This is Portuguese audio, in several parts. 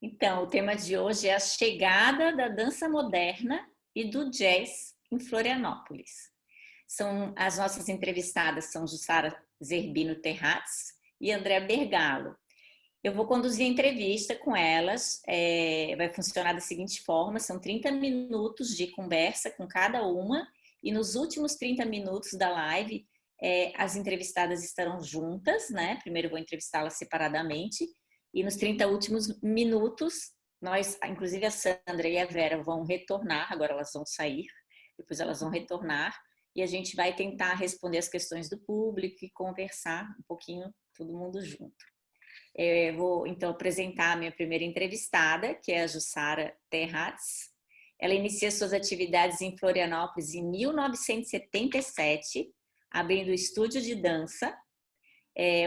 Então, o tema de hoje é a chegada da dança moderna e do jazz em Florianópolis. As nossas entrevistadas são Jussara Zerbino Terratz e André Bergalo. Eu vou conduzir a entrevista com elas, vai funcionar da seguinte forma, são 30 minutos de conversa com cada uma e nos últimos 30 minutos da live as entrevistadas estarão juntas, né? Primeiro eu vou entrevistá-las separadamente e nos 30 últimos minutos, nós, inclusive a Sandra e a Vera vão retornar, agora elas vão sair, depois elas vão retornar e a gente vai tentar responder as questões do público e conversar um pouquinho, todo mundo junto. Eu vou, então, apresentar a minha primeira entrevistada, que é a Jussara Terratz. Ela inicia suas atividades em Florianópolis em 1977, abrindo o estúdio de dança,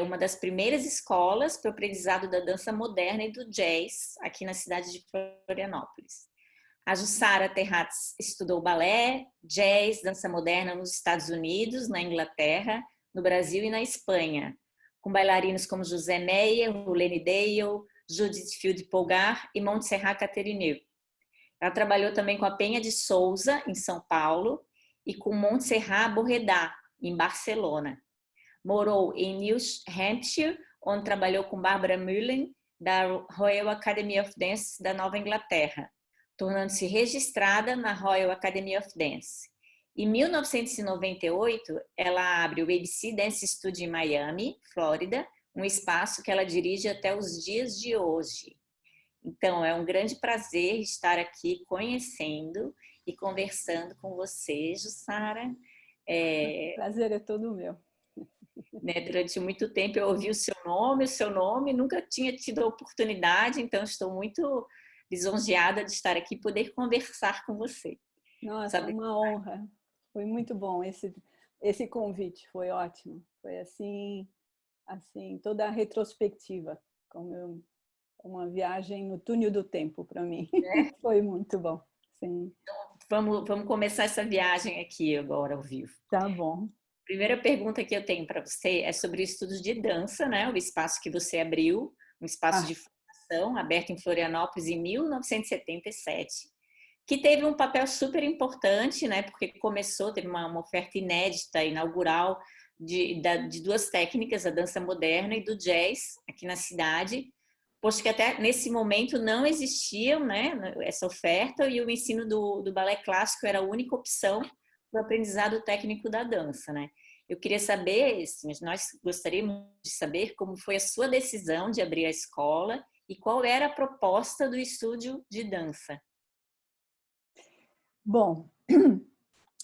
uma das primeiras escolas para o aprendizado da dança moderna e do jazz aqui na cidade de Florianópolis. A Jussara Terratz estudou balé, jazz, dança moderna nos Estados Unidos, na Inglaterra, no Brasil e na Espanha, com bailarinos como José Meyer, Rulene Dale, Judith Field-Polgar e Montserrat Caterineau. Ela trabalhou também com a Penha de Souza, em São Paulo, e com Montserrat Borredà, em Barcelona. Morou em New Hampshire, onde trabalhou com Barbara Mullen, da Royal Academy of Dance da Nova Inglaterra, tornando-se registrada na Royal Academy of Dance. Em 1998, ela abre o ABC Dance Studio em Miami, Flórida, um espaço que ela dirige até os dias de hoje. Então, é um grande prazer estar aqui conhecendo e conversando com você, Jussara. O prazer é todo meu. Durante muito tempo eu ouvi o seu nome, nunca tinha tido a oportunidade, então estou muito lisonjeada de estar aqui e poder conversar com você. Nossa, uma honra. Foi muito bom esse convite, foi ótimo. Foi assim toda a retrospectiva, como uma viagem no túnel do tempo para mim. Foi muito bom. Sim. Então, vamos começar essa viagem aqui agora ao vivo. Tá bom. Primeira pergunta que eu tenho para você é sobre estudos de dança, né? O espaço que você abriu, um espaço de formação aberto em Florianópolis em 1977, que teve um papel super importante, né? Porque teve uma oferta inédita, inaugural, de duas técnicas, a dança moderna e do jazz aqui na cidade, posto que até nesse momento não existiam, né, essa oferta e o ensino do balé clássico era a única opção para o aprendizado técnico da dança, né? Eu queria saber, nós gostaríamos de saber como foi a sua decisão de abrir a escola e qual era a proposta do estúdio de dança. Bom,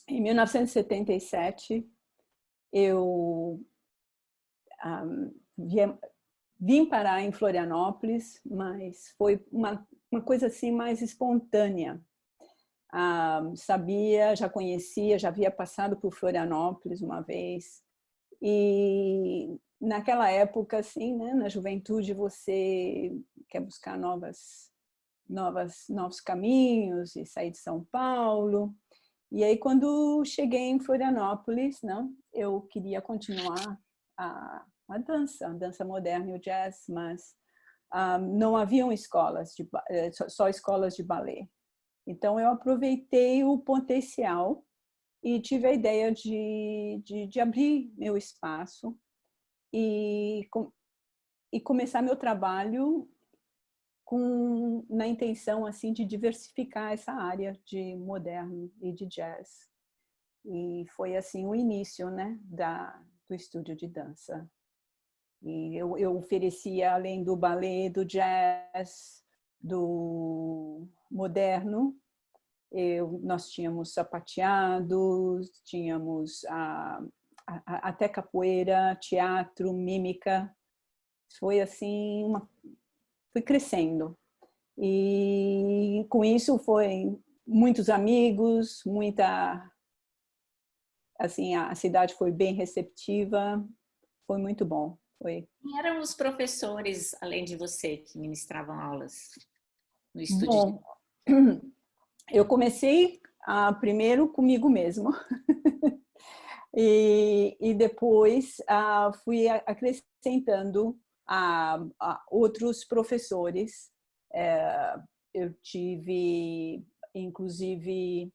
em 1977, eu vim parar em Florianópolis, mas foi uma coisa assim mais espontânea. Já conhecia, já havia passado por Florianópolis uma vez. E naquela época, assim, né, na juventude, você quer buscar novos caminhos e sair de São Paulo. E aí, quando cheguei em Florianópolis, né, eu queria continuar a dança moderna e o jazz, mas não haviam só escolas de balé. Então, eu aproveitei o potencial e tive a ideia de abrir meu espaço e começar meu trabalho na intenção assim, de diversificar essa área de moderno e de jazz. E foi assim o início, né, do estúdio de dança. E eu oferecia, além do balé, do jazz, do moderno, nós tínhamos sapateados, tínhamos até capoeira, teatro, mímica. Foi assim, foi crescendo. E com isso foi muitos amigos, assim, a cidade foi bem receptiva, foi muito bom. Quem eram os professores, além de você, que ministravam aulas no estúdio? Bom, eu comecei primeiro comigo mesmo e depois fui acrescentando a outros professores Eu tive, inclusive,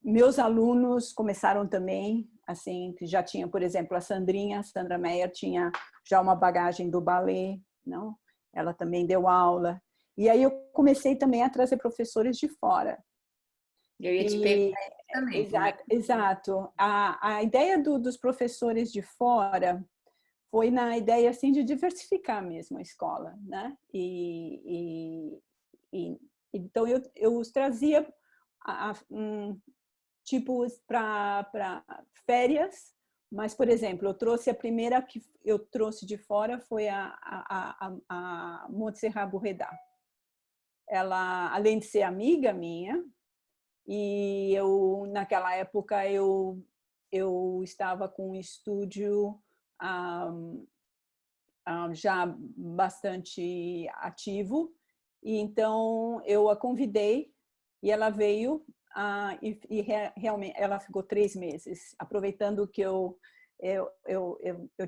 meus alunos começaram também, assim, que já tinha, por exemplo, a Sandra Meyer tinha já uma bagagem do balé, não? Ela também deu aula. E aí eu comecei também a trazer professores de fora. Eu ia te perguntar isso também. Exato. A ideia dos professores de fora foi na ideia assim de diversificar mesmo a escola, né? Então eu os trazia tipo para férias, mas por exemplo eu trouxe a primeira que eu trouxe de fora foi a Montserrat Bourreda. Ela, além de ser amiga minha, e eu naquela época eu estava com um estúdio já bastante ativo, e então eu a convidei e ela veio realmente ela ficou 3 meses, aproveitando que eu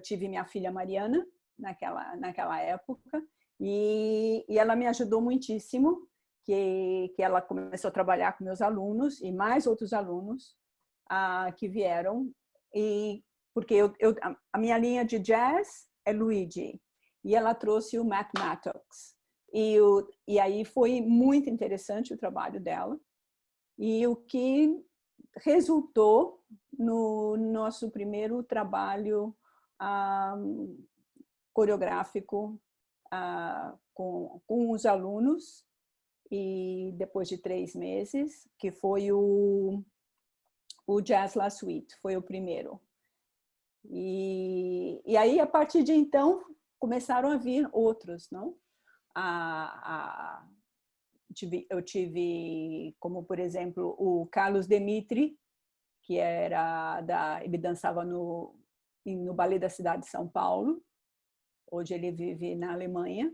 tive minha filha Mariana naquela época, e ela me ajudou muitíssimo, que ela começou a trabalhar com meus alunos e mais outros alunos que vieram, e porque a minha linha de jazz é Luigi, e ela trouxe o Mathematics. E aí foi muito interessante o trabalho dela, e o que resultou no nosso primeiro trabalho coreográfico com os alunos, e depois de 3 meses, que foi o Jazz La Suite, foi o primeiro. E aí, a partir de então, começaram a vir outros, não? Eu tive, como por exemplo, o Carlos Demitri, que ele dançava no Ballet da cidade de São Paulo. Hoje ele vive na Alemanha.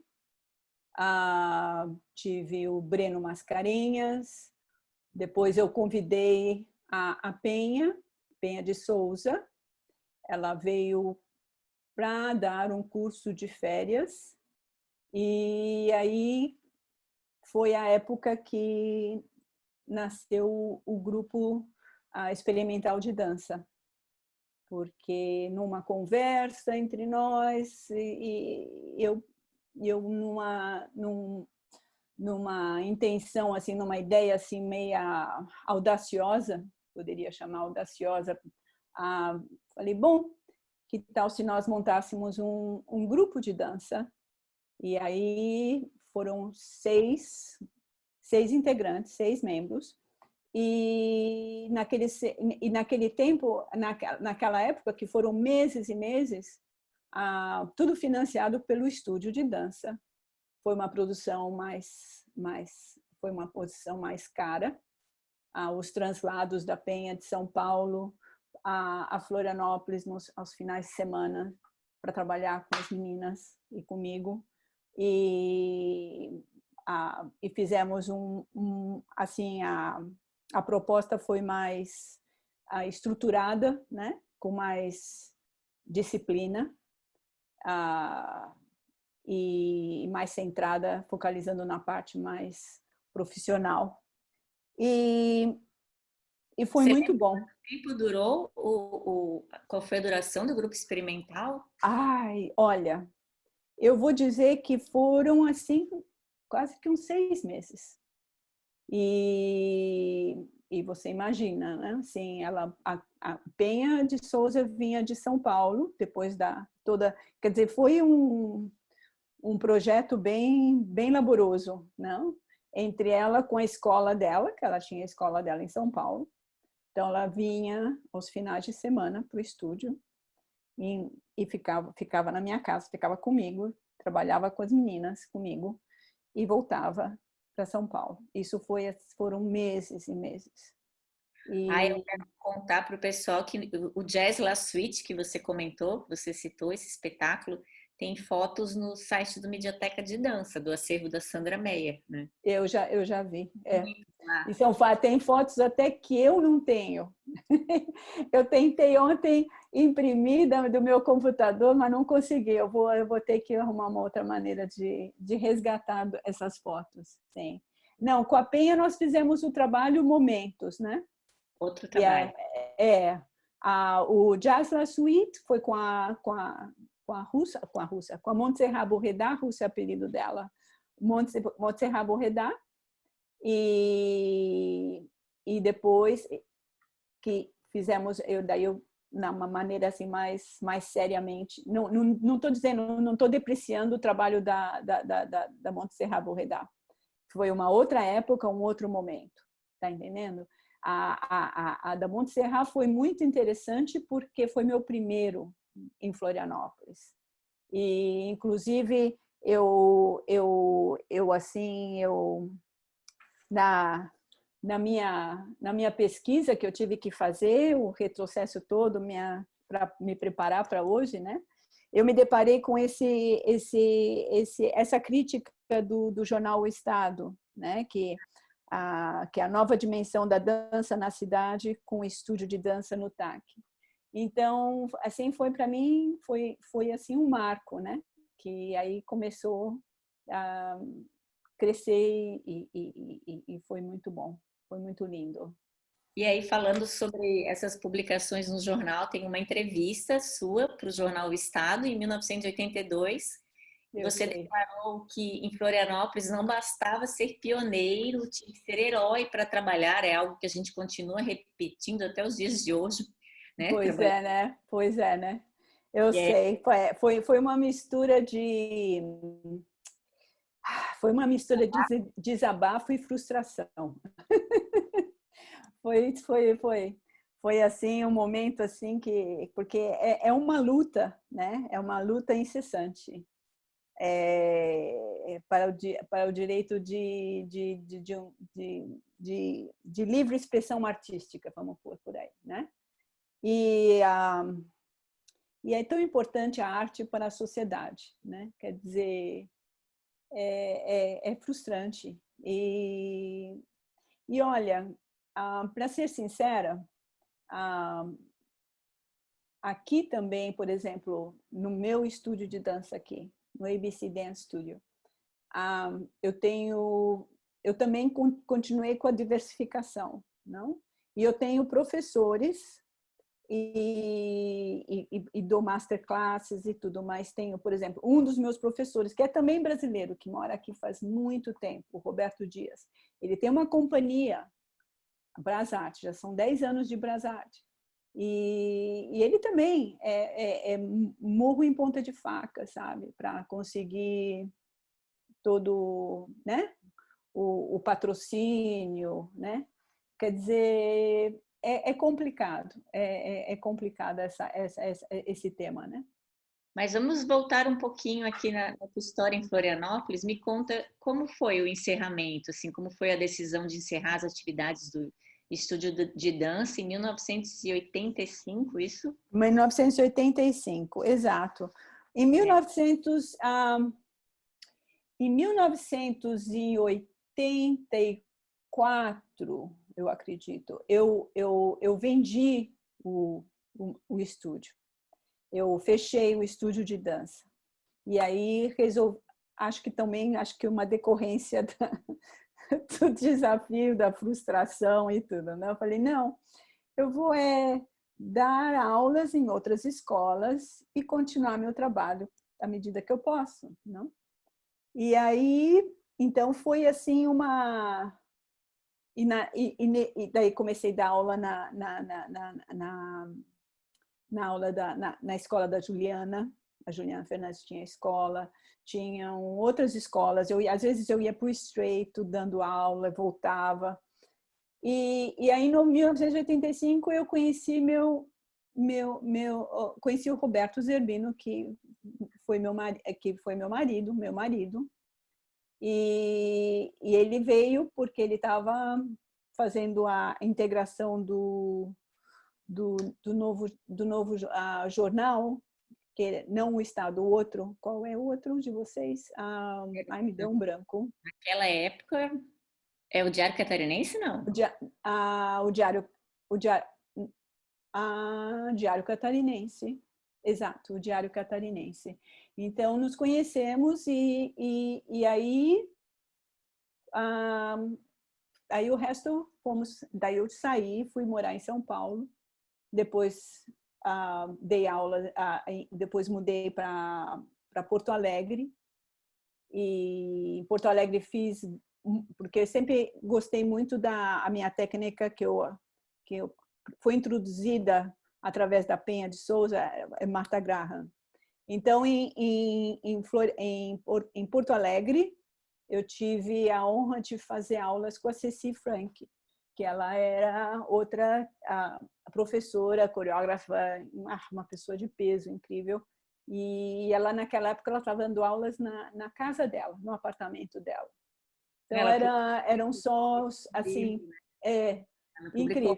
Tive o Breno Mascarenhas. Depois eu convidei a Penha de Souza. Ela veio para dar um curso de férias, e aí foi a época que nasceu o grupo experimental de dança, porque numa conversa entre nós, e eu numa intenção, assim, numa ideia assim meia audaciosa, poderia chamar audaciosa, falei, bom, que tal se nós montássemos um grupo de dança? E aí foram 6 integrantes, 6 membros, e naquele tempo, naquela época, que foram meses e meses, tudo financiado pelo estúdio de dança. Foi uma produção foi uma posição mais cara. Os translados da Penha de São Paulo a Florianópolis aos finais de semana para trabalhar com as meninas e comigo, e fizemos assim, a proposta foi mais estruturada, né, com mais disciplina, e mais centrada, focalizando na parte mais profissional, e foi muito bom. Quanto tempo durou qual foi a duração do grupo experimental? Ai, olha, eu vou dizer que foram assim quase que uns 6 meses. E você imagina, né? Assim, a Penha de Souza vinha de São Paulo, depois quer dizer, foi um projeto bem laboroso, não? Entre ela com a escola dela, que ela tinha a escola dela em São Paulo. Então ela vinha aos finais de semana para o estúdio e ficava na minha casa, ficava comigo, trabalhava com as meninas comigo e voltava para São Paulo. Isso foram meses e meses. Eu quero contar para o pessoal que o Jazz La Suite, que você comentou, você citou esse espetáculo, tem fotos no site do Medioteca de Dança, do acervo da Sandra Meyer, né? Eu já vi. Tem fotos até que eu não tenho. Eu tentei ontem imprimir do meu computador, mas não consegui. Eu vou ter que arrumar uma outra maneira de resgatar essas fotos. Sim. Não, com a Penha nós fizemos o trabalho Momentos, né? Outro trabalho. O Jazz La Suite foi com a Montserrat Borreda, Rússia é o apelido dela. Montserrat Borreda. E depois que fizemos, uma maneira assim mais seriamente, não estou dizendo, não estou depreciando o trabalho da Montserrat Borreda. Foi uma outra época, um outro momento, tá entendendo? A da Montserrat foi muito interessante porque foi meu primeiro em Florianópolis. E inclusive na minha pesquisa que eu tive que fazer, o retrocesso todo para me preparar para hoje, né? Eu me deparei com essa crítica do jornal O Estado, né? Que a nova dimensão da dança na cidade com o estúdio de dança no TAC. Então, assim, foi para mim, foi assim um marco, né? Que aí começou a crescer e foi muito bom, foi muito lindo. E aí, falando sobre essas publicações no jornal, tem uma entrevista sua para o jornal O Estado, em 1982. Você declarou que em Florianópolis não bastava ser pioneiro, tinha que ser herói para trabalhar, é algo que a gente continua repetindo até os dias de hoje, né? Pois é, né? Pois é, né? Eu sei. Foi uma mistura de desabafo e frustração. Foi assim um momento assim porque é uma luta, né? É uma luta incessante para o direito de livre expressão artística, vamos pôr por aí, né? E é tão importante a arte para a sociedade, né? Quer dizer, é frustrante. E olha, para ser sincera, aqui também, por exemplo, no meu estúdio de dança aqui, no ABC Dance Studio, eu também continuei com a diversificação, não? E eu tenho professores e dou masterclasses e tudo mais. Tenho, por exemplo, um dos meus professores, que é também brasileiro, que mora aqui faz muito tempo, o Roberto Dias. Ele tem uma companhia, Brasart, já são 10 anos de Brasart. E ele também é murro em ponta de faca, sabe? Para conseguir todo, né? O patrocínio, né? Quer dizer, é complicado, é complicado esse tema, né? Mas vamos voltar um pouquinho aqui na tua história em Florianópolis. Me conta como foi o encerramento, assim, como foi a decisão de encerrar as atividades do estúdio de dança em 1985, isso? 1985, exato. Em 1984, eu acredito, eu vendi o estúdio. Eu fechei o estúdio de dança. E aí acho que uma decorrência do desafio, da frustração e tudo, né? Eu falei, não, eu vou dar aulas em outras escolas e continuar meu trabalho à medida que eu posso, não? E aí, então foi assim e daí comecei a dar aula na escola da Juliana. A Juliana Fernandes tinha escola, tinham outras escolas. Às vezes eu ia para o Estreito dando aula, voltava. E aí, em 1985, eu conheci conheci o Roberto Zerbino, que foi meu marido. E ele veio porque ele estava fazendo a integração do novo jornal, que não o Estado, o outro. Qual é o outro de vocês? Me deu um branco. Naquela época É o Diário Catarinense, não? O, dia, o Diário, o Diário, Diário Catarinense. Exato, o Diário Catarinense. Então, nos conhecemos e aí, aí o resto, daí eu saí, fui morar em São Paulo, depois dei aula, depois mudei para Porto Alegre, e em Porto Alegre fiz, porque eu sempre gostei muito da minha técnica que eu foi introduzida através da Penha de Souza, Martha Graham. Então, em Porto Alegre, eu tive a honra de fazer aulas com a Ceci Frank, que ela era outra professora, coreógrafa, uma pessoa de peso incrível. E ela, naquela época, ela estava dando aulas na casa dela, no apartamento dela. Então, eram sons, assim, incrível.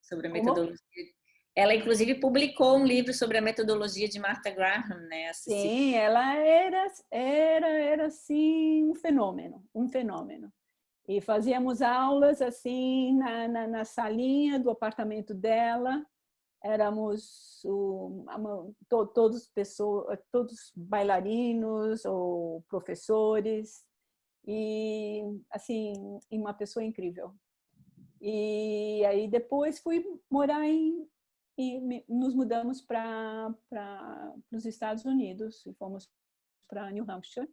Sobre a metodologia. Ela, inclusive, publicou um livro sobre a metodologia de Martha Graham, né? Sim, ela era assim, um fenômeno. E fazíamos aulas, assim, na salinha do apartamento dela. Éramos todos bailarinos ou professores. E, assim, uma pessoa incrível. E aí depois fui morar e nos mudamos para os Estados Unidos e fomos para New Hampshire,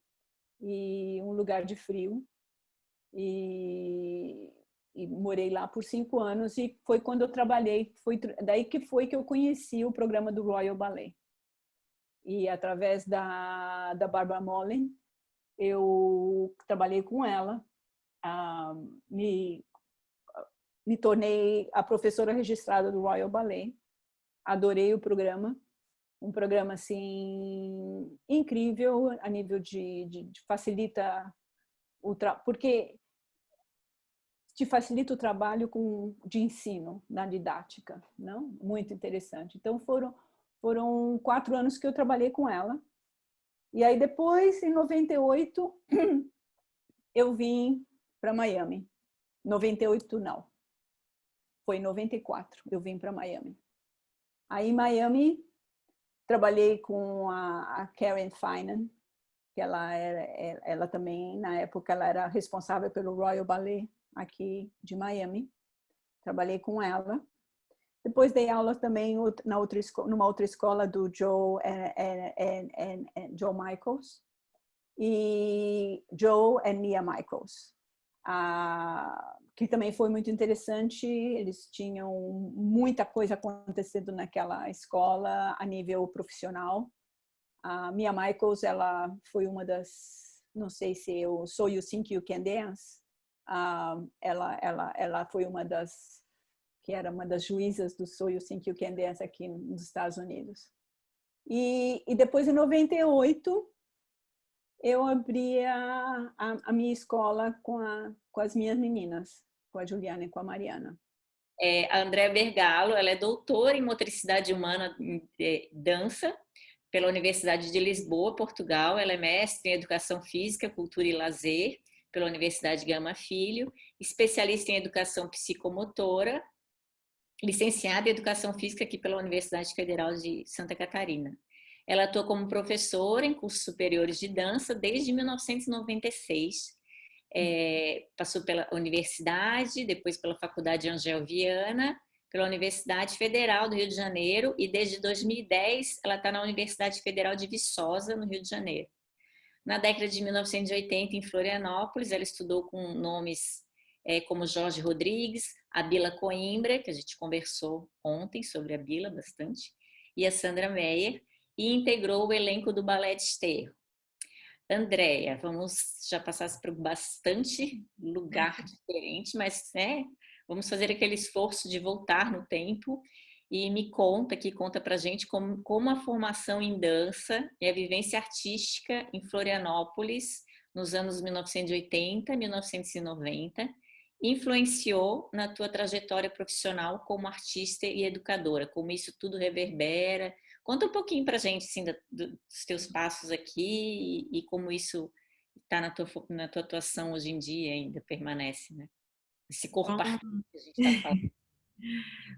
e um lugar de frio, e morei lá por 5 anos, e foi quando eu trabalhei, daí que foi que eu conheci o programa do Royal Ballet. E através da Barbara Mollin, eu trabalhei com ela, me tornei a professora registrada do Royal Ballet. Adorei o programa, um programa assim incrível a nível de facilita porque te facilita o trabalho de ensino na didática, não? Muito interessante. Então foram 4 anos que eu trabalhei com ela. E aí depois, em 98, eu vim para Miami. 98 não, foi em 94 eu vim para Miami. Aí em Miami trabalhei com a Karen Finan, que ela também, na época, ela era responsável pelo Royal Ballet aqui de Miami. Trabalhei com ela. Depois dei aula também numa outra escola do Joe Michaels, e Joe e Mia Michaels, que também foi muito interessante. Eles tinham muita coisa acontecendo naquela escola a nível profissional. A Mia Michaels, ela foi uma das, não sei se eu So You Think You Can Dance, ela foi uma das, que era uma das juízas do So You Think You Can Dance aqui nos Estados Unidos. E depois, em 98, eu abri a minha escola com as minhas meninas, com a Juliana e com a Mariana. A Andréa Bergalo, ela é doutora em motricidade humana e dança pela Universidade de Lisboa, Portugal. Ela é mestre em educação física, cultura e lazer pela Universidade Gama Filho, especialista em educação psicomotora, licenciada em educação física aqui pela Universidade Federal de Santa Catarina. Ela atua como professora em cursos superiores de dança desde 1996. Passou pela universidade, depois pela Faculdade Angel Viana, pela Universidade Federal do Rio de Janeiro, e desde 2010 ela está na Universidade Federal de Viçosa, no Rio de Janeiro. Na década de 1980, em Florianópolis, ela estudou com nomes como Jorge Rodrigues, a Bila Coimbra, que a gente conversou ontem sobre a Bila bastante, e a Sandra Meyer, e integrou o elenco do Balé de Sterro. Andréa, vamos já passar por bastante lugar diferente, mas vamos fazer aquele esforço de voltar no tempo, e me conta pra gente como a formação em dança e a vivência artística em Florianópolis nos anos 1980, 1990 influenciou na tua trajetória profissional como artista e educadora, como isso tudo reverbera. Conta um pouquinho pra gente, assim, dos teus passos aqui e como isso está na tua atuação hoje em dia ainda, permanece, né? Esse corpo Bom, artístico que a gente está falando.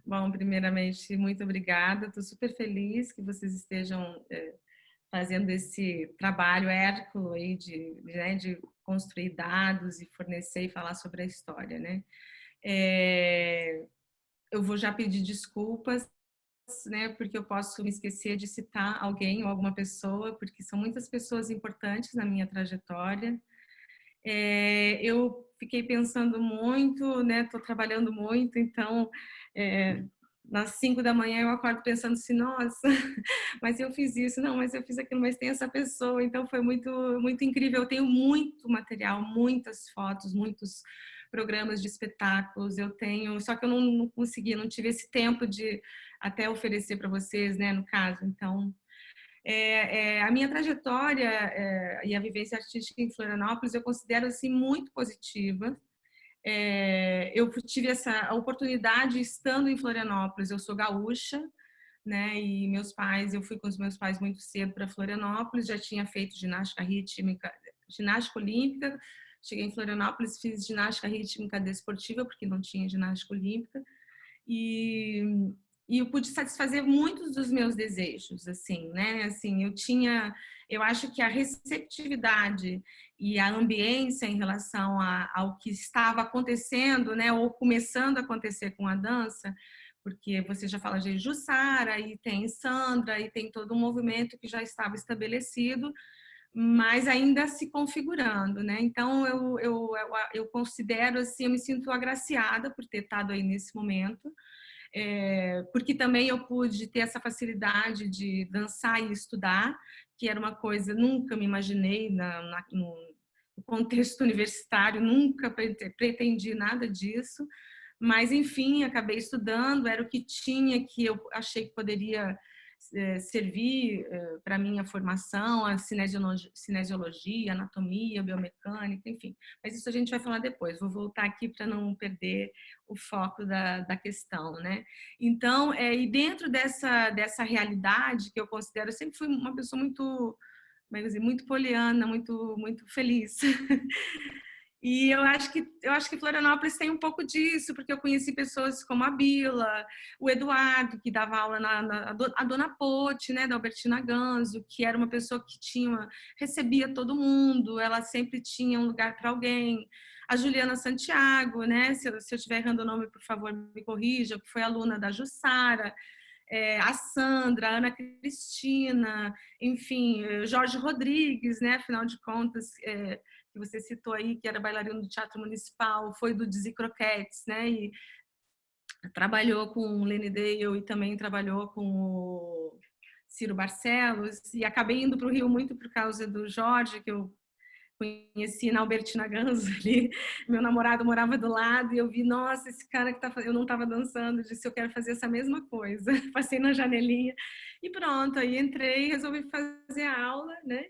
bom, primeiramente, muito obrigada. Estou super feliz que vocês estejam fazendo esse trabalho hérculo aí de construir dados e fornecer e falar sobre a história, né? Eu vou já pedir desculpas, né, porque eu posso me esquecer de citar alguém ou alguma pessoa, porque são muitas pessoas importantes na minha trajetória. Eu fiquei pensando muito, né, estou trabalhando muito, então nas 5 da manhã eu acordo pensando assim, nossa, mas eu fiz isso, não, mas eu fiz aquilo, mas tem essa pessoa, então foi muito, muito incrível. Eu tenho muito material, muitas fotos, muitos programas de espetáculos, eu tenho, só que eu não consegui, não tive esse tempo de até oferecer para vocês, né, no caso, então a minha trajetória e a vivência artística em Florianópolis eu considero assim muito positiva. Eu tive essa oportunidade estando em Florianópolis. Eu sou gaúcha, né? E eu fui com os meus pais muito cedo para Florianópolis. Já tinha feito ginástica rítmica, ginástica olímpica. Cheguei em Florianópolis, fiz ginástica rítmica desportiva porque não tinha ginástica olímpica. E eu pude satisfazer muitos dos meus desejos, assim, né? Assim, eu acho que a receptividade e a ambiência em relação ao que estava acontecendo, né? Ou começando a acontecer com a dança, porque você já fala de Jussara, e tem Sandra, e tem todo um movimento que já estava estabelecido, mas ainda se configurando, né? Então eu considero assim, eu me sinto agraciada por ter estado aí nesse momento, porque também eu pude ter essa facilidade de dançar e estudar, que era uma coisa nunca me imaginei no contexto universitário, nunca pretendi nada disso, mas enfim, acabei estudando, era o que tinha, que eu achei que poderia servir para a minha formação, a cinesiologia, anatomia, biomecânica, enfim. Mas isso a gente vai falar depois, vou voltar aqui para não perder o foco da questão, né? Então, e dentro dessa realidade que eu considero, eu sempre fui uma pessoa muito, muito poliana, muito feliz. E eu acho que Florianópolis tem um pouco disso, porque eu conheci pessoas como a Bila, o Eduardo, que dava aula a Dona Pote, né, da Albertina Ganzo, que era uma pessoa que recebia todo mundo, ela sempre tinha um lugar para alguém. A Juliana Santiago, né, se eu estiver errando o nome, por favor, me corrija, que foi aluna da Jussara. A Sandra, a Ana Cristina, enfim, Jorge Rodrigues, né, afinal de contas, que você citou aí, que era bailarino do Teatro Municipal, foi do Dizzy Croquettes, né, e trabalhou com o Lenny Dale e também trabalhou com o Ciro Barcelos, e acabei indo para o Rio muito por causa do Jorge, que eu conheci na Albertina Ganzo ali, meu namorado morava do lado e eu vi, nossa, esse cara que eu não estava dançando, disse, eu quero fazer essa mesma coisa. Passei na janelinha e pronto, aí entrei, resolvi fazer a aula, né?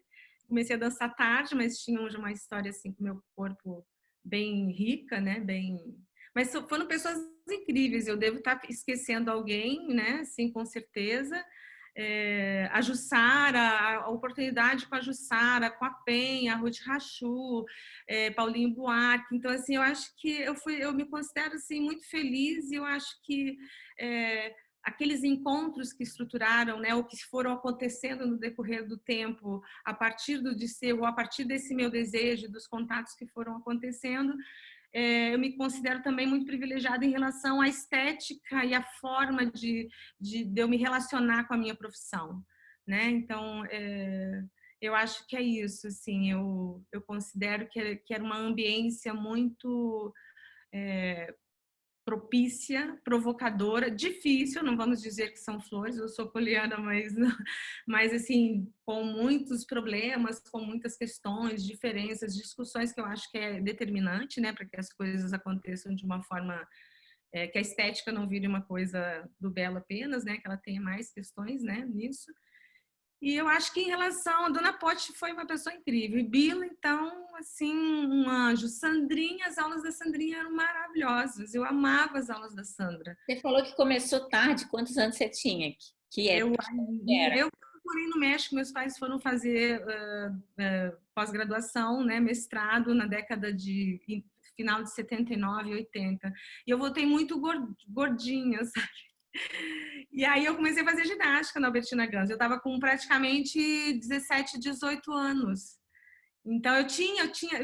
Comecei a dançar tarde, mas tinha uma história assim com o meu corpo bem rica, né? Mas foram pessoas incríveis, eu devo estar esquecendo alguém, né? Assim, com certeza. A Jussara, a oportunidade com a Jussara, com a Penha, a Ruth Rachu, Paulinho Buarque. Então, assim, eu acho que eu me considero assim, muito feliz e eu acho que aqueles encontros que estruturaram, né, ou que foram acontecendo no decorrer do tempo, a partir do Disseu, a partir desse meu desejo, dos contatos que foram acontecendo, eu me considero também muito privilegiada em relação à estética e à forma de eu me relacionar com a minha profissão, né? Então, eu acho que é isso, assim, eu considero que era uma ambiência muito propícia, provocadora, difícil, não vamos dizer que são flores, eu sou poliana, mas assim, com muitos problemas, com muitas questões, diferenças, discussões que eu acho que é determinante, né, para que as coisas aconteçam de uma forma que a estética não vire uma coisa do belo apenas, né, que ela tenha mais questões, né, nisso. E eu acho que em relação a Dona Pote foi uma pessoa incrível. E Bila, então, assim, um anjo. Sandrinha, as aulas da Sandrinha eram maravilhosas. Eu amava as aulas da Sandra. Você falou que começou tarde, quantos anos você tinha? Que Eu, época era? morei no México, meus pais foram fazer pós-graduação, né, mestrado na década de final de 79, 80. E eu voltei muito gordinha, sabe? E aí eu comecei a fazer ginástica na Albertina Gans. Eu estava com praticamente 17, 18 anos. Então eu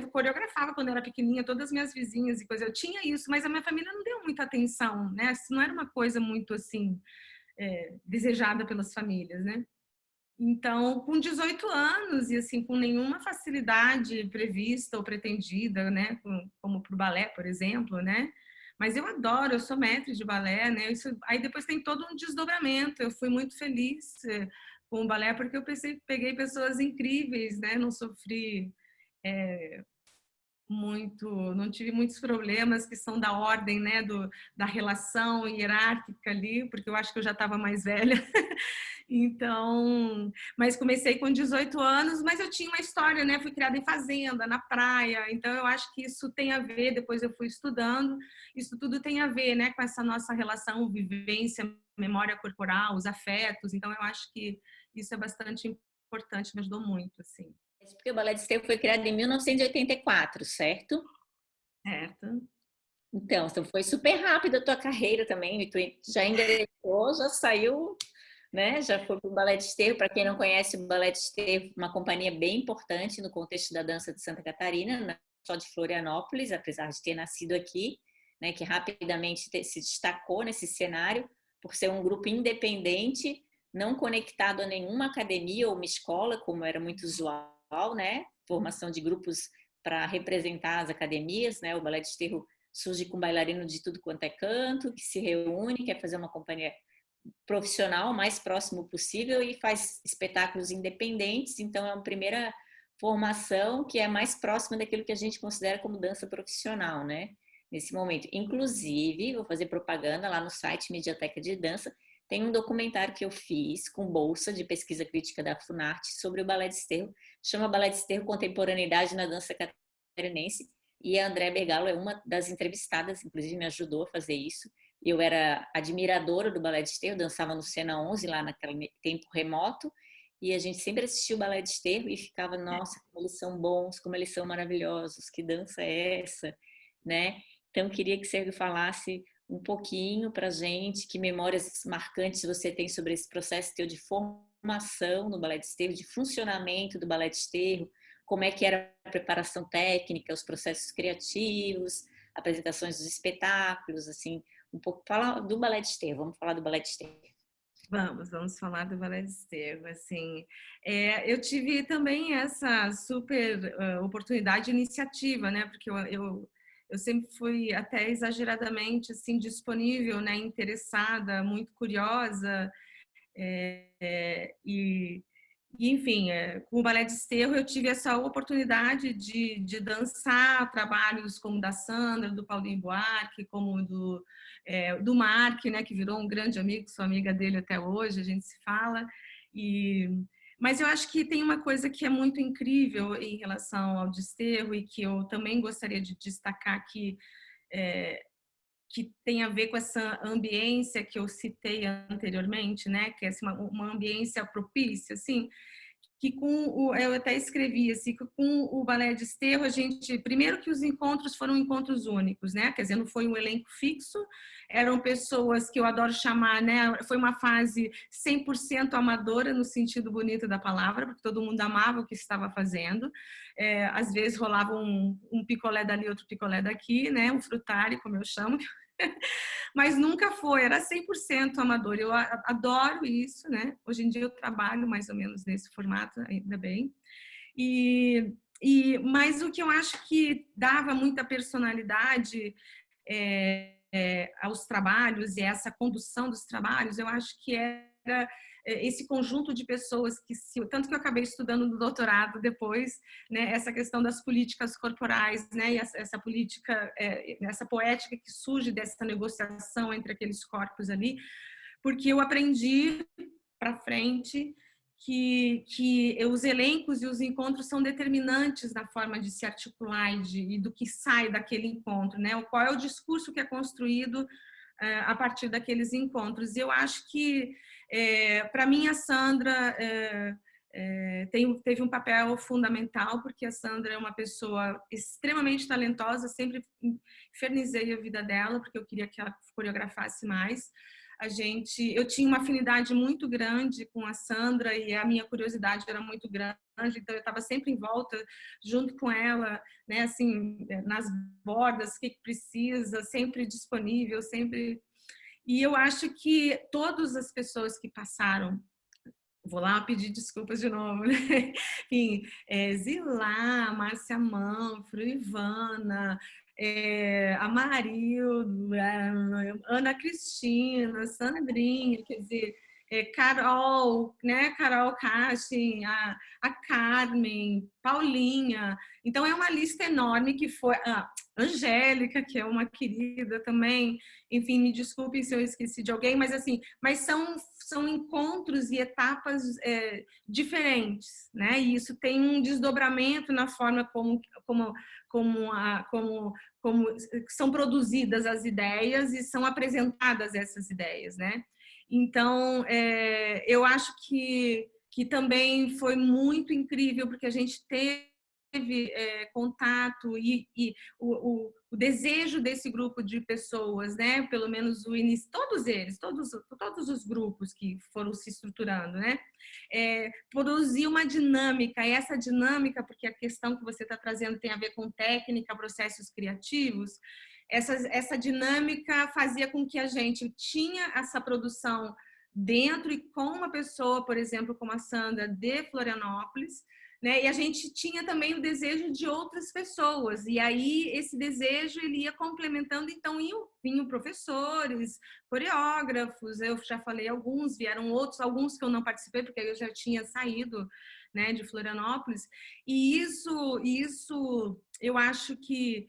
coreografava quando eu era pequenininha, todas as minhas vizinhas e coisa, eu tinha isso, mas a minha família não deu muita atenção, né? Não era uma coisa muito assim desejada pelas famílias, né? Então, com 18 anos e assim com nenhuma facilidade prevista ou pretendida, né, como para o balé, por exemplo, né? Mas eu adoro, eu sou mestre de balé, né? Isso, aí depois tem todo um desdobramento. Eu fui muito feliz com o balé porque eu peguei pessoas incríveis, né? Não sofri não tive muitos problemas que são da ordem, né, da relação hierárquica ali, porque eu acho que eu já estava mais velha. Então, mas comecei com 18 anos, mas eu tinha uma história, né, fui criada em fazenda, na praia, então eu acho que isso tem a ver, depois eu fui estudando, isso tudo tem a ver, né, com essa nossa relação, vivência, memória corporal, os afetos, então eu acho que isso é bastante importante, me ajudou muito, assim. Porque o Balé de Esteio foi criado em 1984, certo? Certo. Então foi super rápido a tua carreira também, e tu já endereçou, já saiu, né? Já foi para o Balé de Esteio. Para quem não conhece, o Balé de Esteio é uma companhia bem importante no contexto da dança de Santa Catarina, não só de Florianópolis, apesar de ter nascido aqui, né? Que rapidamente se destacou nesse cenário por ser um grupo independente, não conectado a nenhuma academia ou uma escola, como era muito usual, né? Formação de grupos para representar as academias, né? O Balé de Esteio surge com bailarino de tudo quanto é canto, que se reúne, quer fazer uma companhia profissional o mais próximo possível e faz espetáculos independentes. Então é uma primeira formação que é mais próxima daquilo que a gente considera como dança profissional, né? Nesse momento. Inclusive, vou fazer propaganda lá no site Mediateca de Dança, tem um documentário que eu fiz com bolsa de pesquisa crítica da Funarte sobre o Balé de Esteio, chama Balé de Esteio Contemporaneidade na Dança Catarinense, e a Andréa Bergalo é uma das entrevistadas, inclusive me ajudou a fazer isso. Eu era admiradora do Balé de Esteio, dançava no Cena 11 lá naquele tempo remoto, e a gente sempre assistia o Balé de Esteio e ficava, nossa, como eles são bons, como eles são maravilhosos, que dança é essa, né? Então queria que você falasse um pouquinho para a gente, que memórias marcantes você tem sobre esse processo teu de formação no Balé de Esteio, de funcionamento do Balé de Esteio, como é que era a preparação técnica, os processos criativos, apresentações dos espetáculos, assim, um pouco. Fala do Balé de Esteio, vamos falar do Balé de Esteio. Vamos falar do Balé de Esteio. Assim, eu tive também essa super oportunidade e iniciativa, né? Porque eu sempre fui até exageradamente assim disponível, né, interessada, muito curiosa, e enfim, com o Balé de Esteio eu tive essa oportunidade de dançar trabalhos como da Sandra, do Paulinho Buarque, como do Mark, né, que virou um grande amigo, sou amiga dele até hoje, a gente se fala. Mas eu acho que tem uma coisa que é muito incrível em relação ao desterro e que eu também gostaria de destacar aqui, que tem a ver com essa ambiência que eu citei anteriormente, né? Que é assim, uma ambiência propícia, assim, que eu até escrevi assim, que com o Balé de Esteio a gente, primeiro que os encontros foram encontros únicos, né? Quer dizer, não foi um elenco fixo, eram pessoas que eu adoro chamar, né? Foi uma fase 100% amadora no sentido bonito da palavra, porque todo mundo amava o que estava fazendo. Às vezes rolava um picolé dali, outro picolé daqui, né? Um frutari, como eu chamo. Mas nunca foi, era 100% amador. Eu adoro isso, né? Hoje em dia eu trabalho mais ou menos nesse formato, ainda bem. Mas o que eu acho que dava muita personalidade aos trabalhos e essa condução dos trabalhos, eu acho que era esse conjunto de pessoas tanto que eu acabei estudando no doutorado depois, né, essa questão das políticas corporais, né, e essa política, essa poética que surge dessa negociação entre aqueles corpos ali, porque eu aprendi para frente que os elencos e os encontros são determinantes na forma de se articular e do que sai daquele encontro, né? Qual é o discurso que é construído a partir daqueles encontros. E eu acho que Para mim, a Sandra teve um papel fundamental, porque a Sandra é uma pessoa extremamente talentosa, sempre infernizei a vida dela, porque eu queria que ela coreografasse mais. Eu tinha uma afinidade muito grande com a Sandra e a minha curiosidade era muito grande, então eu estava sempre em volta, junto com ela, né, assim, nas bordas, o que precisa, sempre disponível, sempre. E eu acho que todas as pessoas que passaram, vou lá pedir desculpas de novo, né? Enfim, Zilá, Márcia Manfro, Ivana, a Marilda, Ana Cristina, Sandrinha, quer dizer, Carol, né? Carol Cashin, a Carmen, Paulinha. Então, é uma lista enorme que foi... Angélica, que é uma querida também. Enfim, me desculpem se eu esqueci de alguém, mas assim, são encontros e etapas diferentes, né? E isso tem um desdobramento na forma como são produzidas as ideias e são apresentadas essas ideias, né? Então, eu acho que também foi muito incrível, porque a gente teve contato e o desejo desse grupo de pessoas, né? Pelo menos o início, todos eles, todos os grupos que foram se estruturando, né? Produzir uma dinâmica, e essa dinâmica, porque a questão que você está trazendo tem a ver com técnica, processos criativos, essa dinâmica fazia com que a gente tinha essa produção dentro e com uma pessoa, por exemplo, como a Sandra, de Florianópolis, né? E a gente tinha também o desejo de outras pessoas, e aí esse desejo ele ia complementando, então vinham professores, coreógrafos, eu já falei alguns, vieram outros, alguns que eu não participei, porque eu já tinha saído, né, de Florianópolis, e isso eu acho que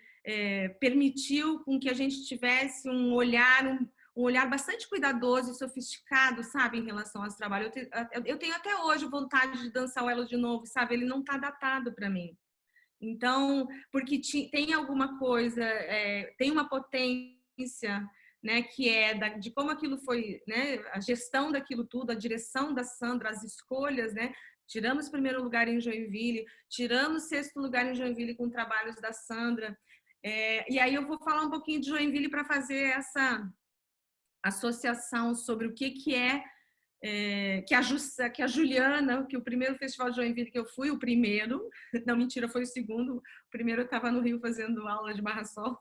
permitiu com que a gente tivesse um olhar bastante cuidadoso e sofisticado, sabe, em relação aos trabalhos. Eu tenho até hoje vontade de dançar o Elo de novo, sabe? Ele não está datado para mim. Então, porque tem alguma coisa, tem uma potência, né, que de como aquilo foi, né, a gestão daquilo tudo, a direção da Sandra, as escolhas, né? Tiramos primeiro lugar em Joinville, tiramos sexto lugar em Joinville com trabalhos da Sandra. E aí eu vou falar um pouquinho de Joinville para fazer essa associação sobre o que que a Juliana, que o primeiro festival de Joinville que eu fui, o primeiro, não, mentira, foi o segundo, o primeiro eu estava no Rio fazendo aula de Barra Sol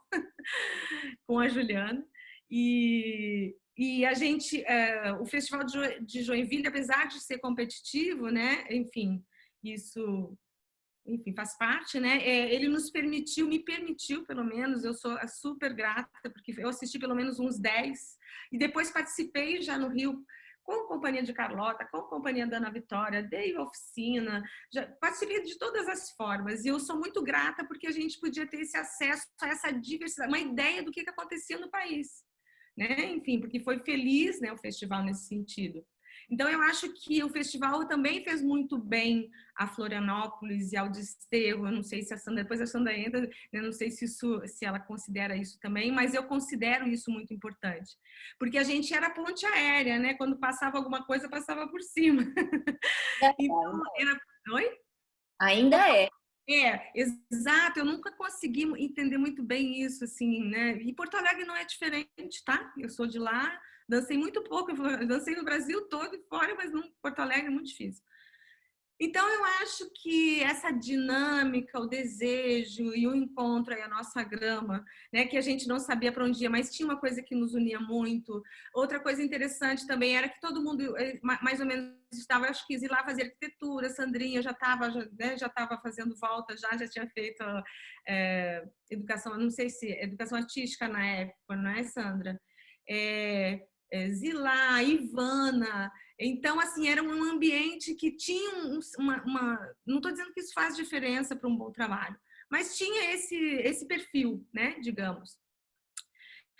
com a Juliana, e a gente, o festival de Joinville, apesar de ser competitivo, né, enfim, isso... Enfim, faz parte, né? Ele me permitiu, pelo menos, eu sou super grata, porque eu assisti pelo menos uns 10, e depois participei já no Rio com a companhia de Carlota, com a companhia da Ana Vitória, dei oficina, já participei de todas as formas, e eu sou muito grata porque a gente podia ter esse acesso a essa diversidade, uma ideia do que acontecia no país, né? Enfim, porque foi feliz, né, o festival nesse sentido. Então, eu acho que o festival também fez muito bem a Florianópolis e ao Desterro. Eu não sei se a Sandra, depois a Sandra entra, eu não sei se ela considera isso também, mas eu considero isso muito importante. Porque a gente era ponte aérea, né? Quando passava alguma coisa, passava por cima. Então, Oi? Ainda é. Exato. Eu nunca consegui entender muito bem isso, assim, né? E Porto Alegre não é diferente, tá? Eu sou de lá. Dancei muito pouco, eu dancei no Brasil todo e fora, mas no Porto Alegre é muito difícil. Então, eu acho que essa dinâmica, o desejo e o encontro aí, a nossa grama, né, que a gente não sabia para onde ia, mas tinha uma coisa que nos unia muito. Outra coisa interessante também era que todo mundo, mais ou menos, estava, acho que ir lá fazer arquitetura, Sandrinha já estava fazendo volta, já tinha feito educação, não sei se educação artística na época, não é, Sandra? Zilá, Ivana. Então, assim, era um ambiente que tinha não estou dizendo que isso faz diferença para um bom trabalho, mas tinha esse perfil, né, digamos.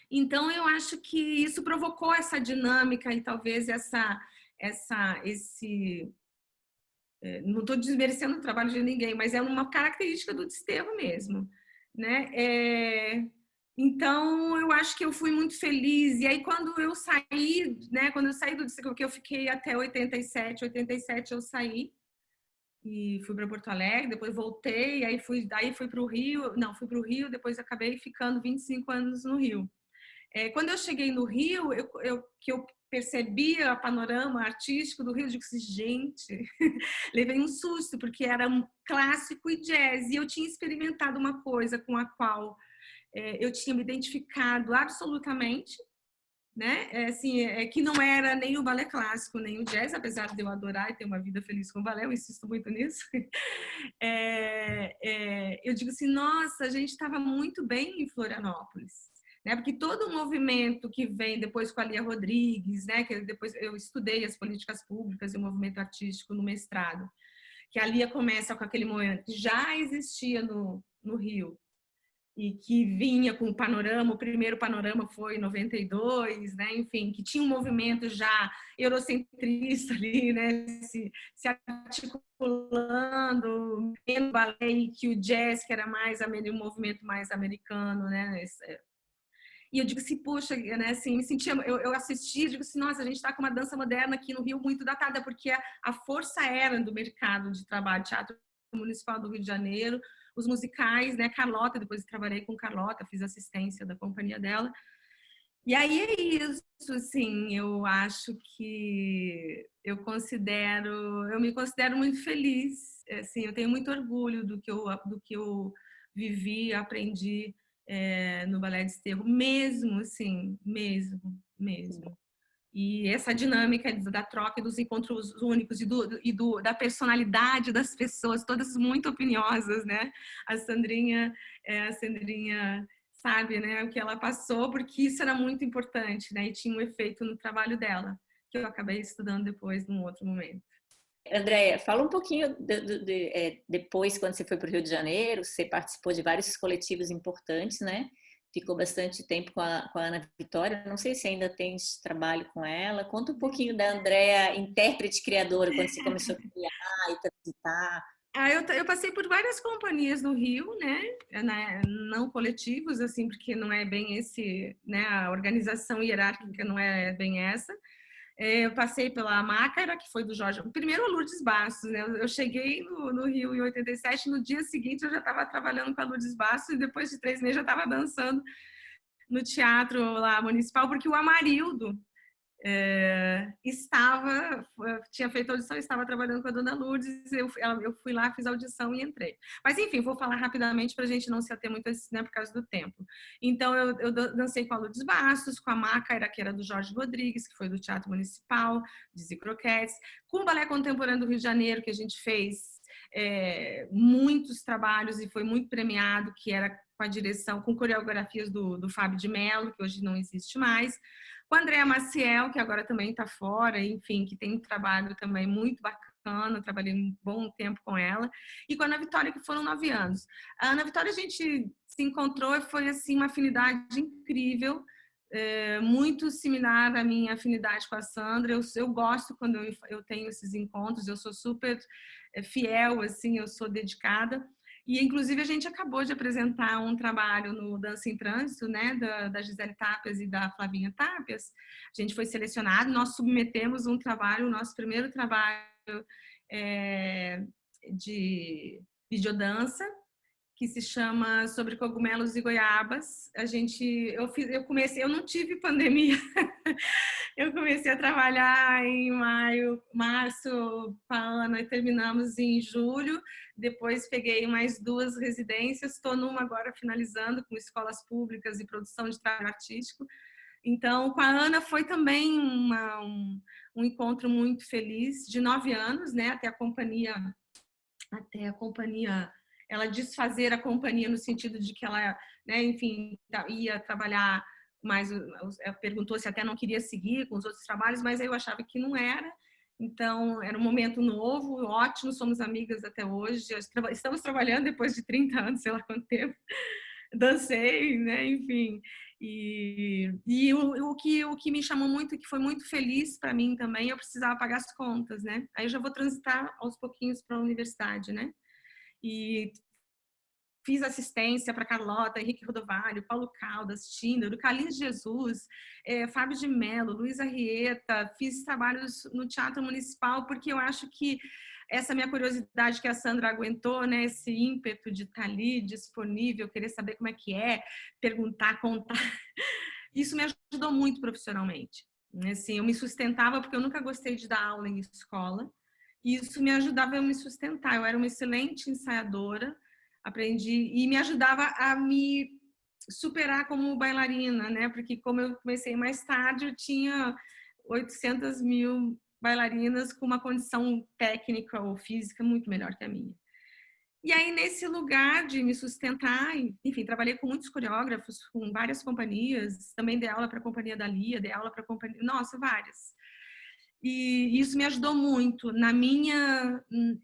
Então, eu acho que isso provocou essa dinâmica e talvez não estou desmerecendo o trabalho de ninguém, mas é uma característica do Desterro mesmo, né? Então, eu acho que eu fui muito feliz. E aí, quando eu saí, né? Quando eu saí do distrito, que eu fiquei até 87 eu saí e fui para Porto Alegre, depois voltei, daí fui para o Rio, não, fui para o Rio, depois acabei ficando 25 anos no Rio. Quando eu cheguei no Rio, que eu percebi o panorama artístico do Rio, eu disse, gente, levei um susto, porque era um clássico e jazz, e eu tinha experimentado uma coisa com a qual eu tinha me identificado absolutamente, né? Que não era nem o balé clássico, nem o jazz, apesar de eu adorar e ter uma vida feliz com o balé, eu insisto muito nisso. Eu digo assim, nossa, a gente estava muito bem em Florianópolis, né? Porque todo o movimento que vem depois com a Lia Rodrigues, né? Que depois eu estudei as políticas públicas e o movimento artístico no mestrado, que a Lia começa com aquele movimento que já existia no Rio, e que vinha com o panorama, o primeiro panorama foi em 92, né? Enfim, que tinha um movimento já eurocentrista ali, né? Se articulando no balé, que o jazz, que era mais um movimento mais americano, né? E eu digo assim, poxa, né, assim, me sentia, eu assisti, digo assim, nossa, a gente está com uma dança moderna aqui no Rio muito datada, porque a força era do mercado de trabalho, Teatro Municipal do Rio de Janeiro, os musicais, né, Carlota, depois eu trabalhei com Carlota, fiz assistência da companhia dela. E aí é isso, assim, eu acho que eu me considero muito feliz, assim, eu tenho muito orgulho do que eu vivi, aprendi no Balé de Esterro, mesmo, assim, mesmo. E essa dinâmica da troca e dos encontros únicos da personalidade das pessoas, todas muito opiniosas, né? A Sandrinha sabe, né, o que ela passou, porque isso era muito importante, né? E tinha um efeito no trabalho dela, que eu acabei estudando depois, num outro momento. Andréia, fala um pouquinho depois, quando você foi para o Rio de Janeiro, você participou de vários coletivos importantes, né? Ficou bastante tempo com a Ana Vitória, não sei se ainda tem esse trabalho com ela. Conta um pouquinho da Andréia, intérprete criadora, quando você começou a criar e transitar. Eu passei por várias companhias no Rio, né? Não coletivos, assim, porque não é bem esse, né? A organização hierárquica não é bem essa. Eu passei pela Mácara, que foi do Jorge. Primeiro, a Lourdes Bastos, né? Eu cheguei no Rio em 87, no dia seguinte eu já estava trabalhando com a Lourdes Bastos e depois de 3 meses já estava dançando no teatro lá municipal, porque o Amarildo tinha feito audição, estava trabalhando com a dona Lourdes, eu fui lá, fiz a audição e entrei. Mas enfim, vou falar rapidamente para a gente não se ater muito, né, por causa do tempo. Então eu dancei com a Lourdes Bastos, com a Maca, que era do Jorge Rodrigues, que foi do Teatro Municipal, de Zicroquetes, com o Balé Contemporâneo do Rio de Janeiro, que a gente fez muitos trabalhos e foi muito premiado, que era com a direção, com coreografias do Fábio de Mello, que hoje não existe mais, com a Andréa Maciel, que agora também está fora, enfim, que tem um trabalho também muito bacana, trabalhei um bom tempo com ela, e com a Ana Vitória, que foram 9 anos. A Ana Vitória, a gente se encontrou e foi, assim, uma afinidade incrível, muito similar à minha afinidade com a Sandra. Eu gosto quando eu tenho esses encontros, eu sou super fiel, assim, eu sou dedicada. E, inclusive, a gente acabou de apresentar um trabalho no Dança em Trânsito, né, da Gisele Tapias e da Flavinha Tapias. A gente foi selecionado, nós submetemos um trabalho, o nosso primeiro trabalho de videodança, que se chama Sobre Cogumelos e Goiabas. Eu não tive pandemia. Eu comecei a trabalhar em março, com a Ana, e terminamos em julho. Depois peguei mais 2 residências, estou numa agora finalizando com escolas públicas e produção de trabalho artístico. Então, com a Ana foi também um encontro muito feliz, de 9 anos, né, até a companhia ela desfazer a companhia no sentido de que ela, né, enfim, ia trabalhar mais, perguntou se até não queria seguir com os outros trabalhos, mas eu achava que não era. Então, era um momento novo, ótimo, somos amigas até hoje, estamos trabalhando depois de 30 anos, sei lá quanto tempo. Dancei, né, enfim. E o que me chamou muito, que foi muito feliz para mim também, eu precisava pagar as contas, né? Aí eu já vou transitar aos pouquinhos para a universidade, né? E fiz assistência para Carlota, Henrique Rodovalho, Paulo Caldas, Tinder, Carlinhos Jesus, Fábio de Mello, Luísa Rieta. Fiz trabalhos no Teatro Municipal, porque eu acho que essa minha curiosidade que a Sandra aguentou, né, esse ímpeto de estar ali, disponível, querer saber como é que é, perguntar, contar, isso me ajudou muito profissionalmente. Assim, eu me sustentava porque eu nunca gostei de dar aula em escola, e isso me ajudava a me sustentar. Eu era uma excelente ensaiadora, aprendi, e me ajudava a me superar como bailarina, né? Porque como eu comecei mais tarde, eu tinha 800 mil bailarinas com uma condição técnica ou física muito melhor que a minha. E aí, nesse lugar de me sustentar, enfim, trabalhei com muitos coreógrafos, com várias companhias, também dei aula para a Companhia da Lia, dei aula para a companhia, nossa, várias. E isso me ajudou muito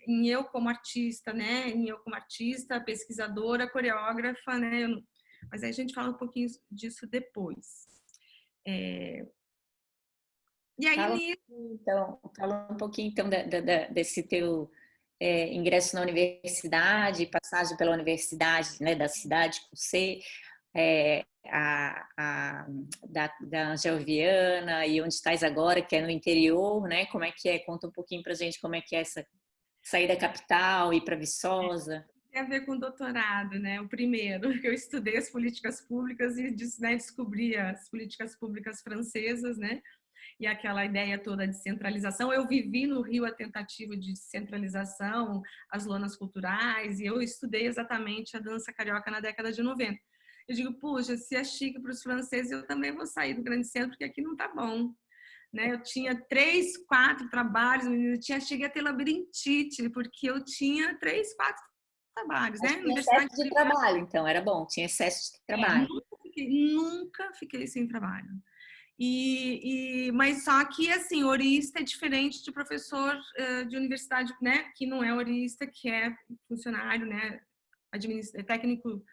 em eu como artista, né? Em eu como artista, pesquisadora, coreógrafa, né? Mas aí a gente fala um pouquinho disso depois. E aí, fala um pouquinho então desse teu ingresso na universidade, passagem pela universidade, né, da cidade com C, da Angel Viana, e onde estás agora, que é no interior, né? Como é que é? Conta um pouquinho pra gente como é que é essa sair da capital, ir para Viçosa. Tem a ver com o doutorado, né? O primeiro, que eu estudei as políticas públicas e, né, descobri as políticas públicas francesas, né? E aquela ideia toda de centralização. Eu vivi no Rio a tentativa de centralização, as lonas culturais, e eu estudei exatamente a dança carioca na década de 90. Eu digo, puxa, se é chique para os franceses, eu também vou sair do grande centro, porque aqui não tá bom. Né? Eu tinha 3, 4 trabalhos, cheguei a ter labirintite, porque eu tinha 3, 4 trabalhos. Né? Tinha excesso de trabalho, então, era bom, tinha excesso de trabalho. Nunca fiquei sem trabalho. Mas só que, assim, orista é diferente de professor de universidade, né? Que não é orista, que é funcionário, né? Técnico,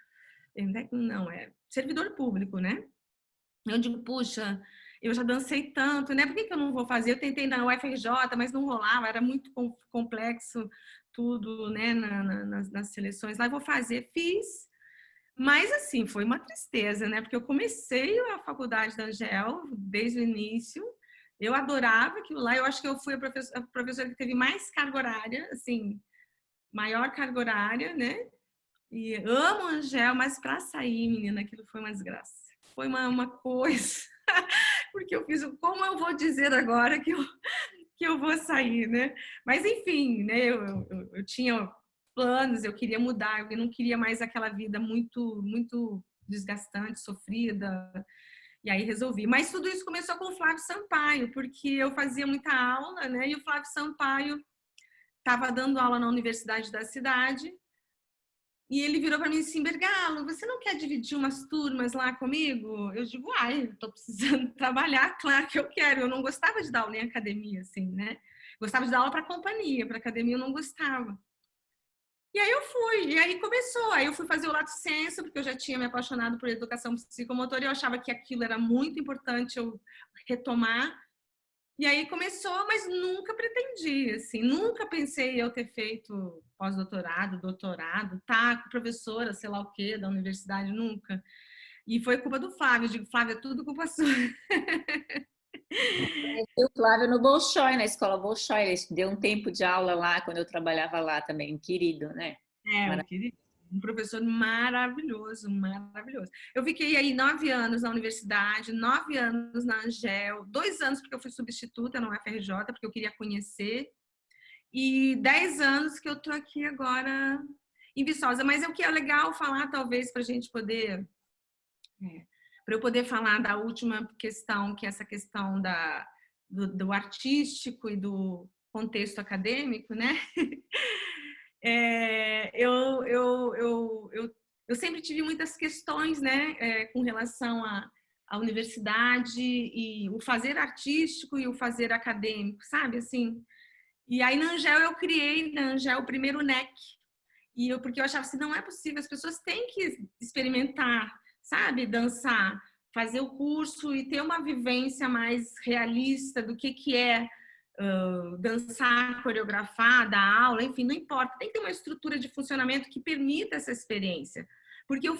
não, é servidor público, né? Eu digo, puxa, eu já dancei tanto, né? Por que eu não vou fazer? Eu tentei na UFRJ, mas não rolava, era muito complexo tudo, né? Nas seleções lá, eu vou fazer, fiz. Mas, assim, foi uma tristeza, né? Porque eu comecei a faculdade da Angel desde o início. Eu adorava aquilo lá. Eu acho que eu fui a professora que teve mais carga horária, assim, maior carga horária, né? E amo a Angel, mas para sair, menina, aquilo foi uma desgraça. Foi uma coisa... Porque eu fiz... Como eu vou dizer agora que eu vou sair, né? Mas, enfim, né? Eu tinha planos, eu queria mudar, eu não queria mais aquela vida muito desgastante, sofrida, e aí resolvi. Mas tudo isso começou com o Flávio Sampaio, porque eu fazia muita aula, né? E o Flávio Sampaio estava dando aula na universidade da cidade, e ele virou para mim assim, Bergalo, você não quer dividir umas turmas lá comigo? Eu digo, ai, eu tô precisando trabalhar, claro que eu quero. Eu não gostava de dar aula em academia, assim, né? Gostava de dar aula para companhia, para academia eu não gostava. E aí eu fui, e aí começou. Aí eu fui fazer o Lato Sensu, porque eu já tinha me apaixonado por educação psicomotora e eu achava que aquilo era muito importante eu retomar. E aí começou, mas nunca pretendi, assim, nunca pensei eu ter feito pós-doutorado, doutorado, tá, professora, sei lá o quê, da universidade, nunca. E foi culpa do Flávio, eu digo, Flávio, é tudo culpa sua. O Flávio no Bolshoi, na escola Bolshoi, ele deu um tempo de aula lá, quando eu trabalhava lá também, um querido, né? Um querido. Um professor maravilhoso, maravilhoso. Eu fiquei aí 9 anos na universidade, 9 anos na Angel, 2 anos porque eu fui substituta na UFRJ, porque eu queria conhecer, e 10 anos que eu tô aqui agora em Viçosa. Mas o que é legal falar, talvez, para a gente poder... para eu poder falar da última questão, que é essa questão do artístico e do contexto acadêmico, né? Eu sempre tive muitas questões, né, com relação à universidade e o fazer artístico e o fazer acadêmico, sabe, assim. E aí na Angel eu criei na Angel o primeiro NEC, porque eu achava assim, não é possível, as pessoas têm que experimentar, sabe, dançar, fazer o curso e ter uma vivência mais realista do que é dançar, coreografar, dar aula, enfim, não importa. Tem que ter uma estrutura de funcionamento que permita essa experiência. Porque eu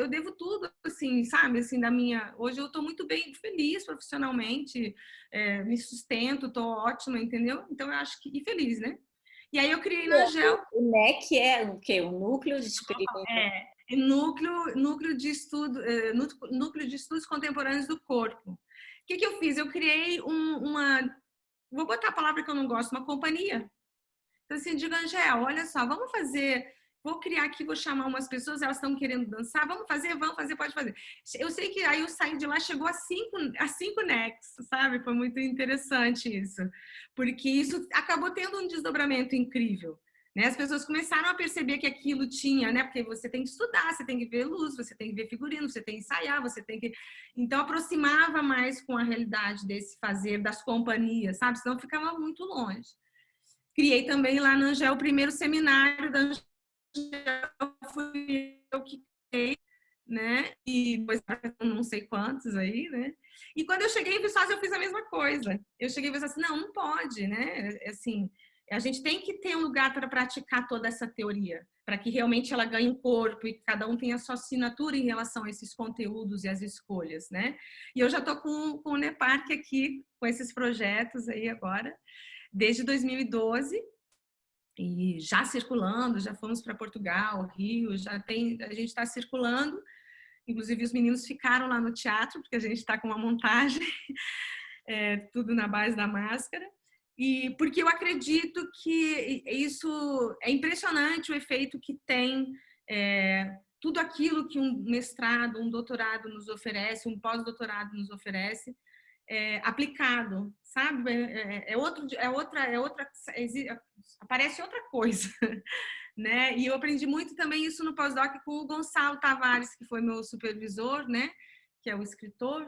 devo tudo, assim, sabe? Assim, hoje eu estou muito bem, feliz profissionalmente, me sustento, estou ótima, entendeu? Então eu acho que... E feliz, né? E aí eu criei na Angel. O NEC é o quê? O Núcleo de Experimentação. Núcleo de Estudos Contemporâneos do Corpo. O que eu fiz? Eu criei vou botar a palavra que eu não gosto, uma companhia. Então, assim, digo, Angel, olha só, vou criar aqui, vou chamar umas pessoas, elas estão querendo dançar, vamos fazer, pode fazer. Eu sei que aí eu saí de lá, chegou a 5 NECs, sabe? Foi muito interessante isso, porque isso acabou tendo um desdobramento incrível. Né? As pessoas começaram a perceber que aquilo tinha, né? Porque você tem que estudar, você tem que ver luz, você tem que ver figurino, você tem que ensaiar, você tem que... Então, aproximava mais com a realidade desse fazer, das companhias, sabe? Senão ficava muito longe. Criei também lá na Angel o primeiro seminário da Angel, fui eu que criei, né? E depois não sei quantos aí, né? E quando eu cheguei em Viçosa, eu fiz a mesma coisa. Eu cheguei em Viçosa assim, não pode, né? Assim... A gente tem que ter um lugar para praticar toda essa teoria, para que realmente ela ganhe um corpo e cada um tenha a sua assinatura em relação a esses conteúdos e as escolhas, né? E eu já estou com o NEPARC aqui, com esses projetos aí agora, desde 2012, e já circulando, já fomos para Portugal, Rio, a gente está circulando, inclusive os meninos ficaram lá no teatro, porque a gente está com uma montagem, tudo na base da máscara. E porque eu acredito que isso é impressionante o efeito que tem tudo aquilo que um mestrado, um doutorado nos oferece, um pós-doutorado nos oferece, aplicado, sabe? Aparece outra coisa, né? E eu aprendi muito também isso no pós-doc com o Gonçalo Tavares, que foi meu supervisor, né? Que é o escritor.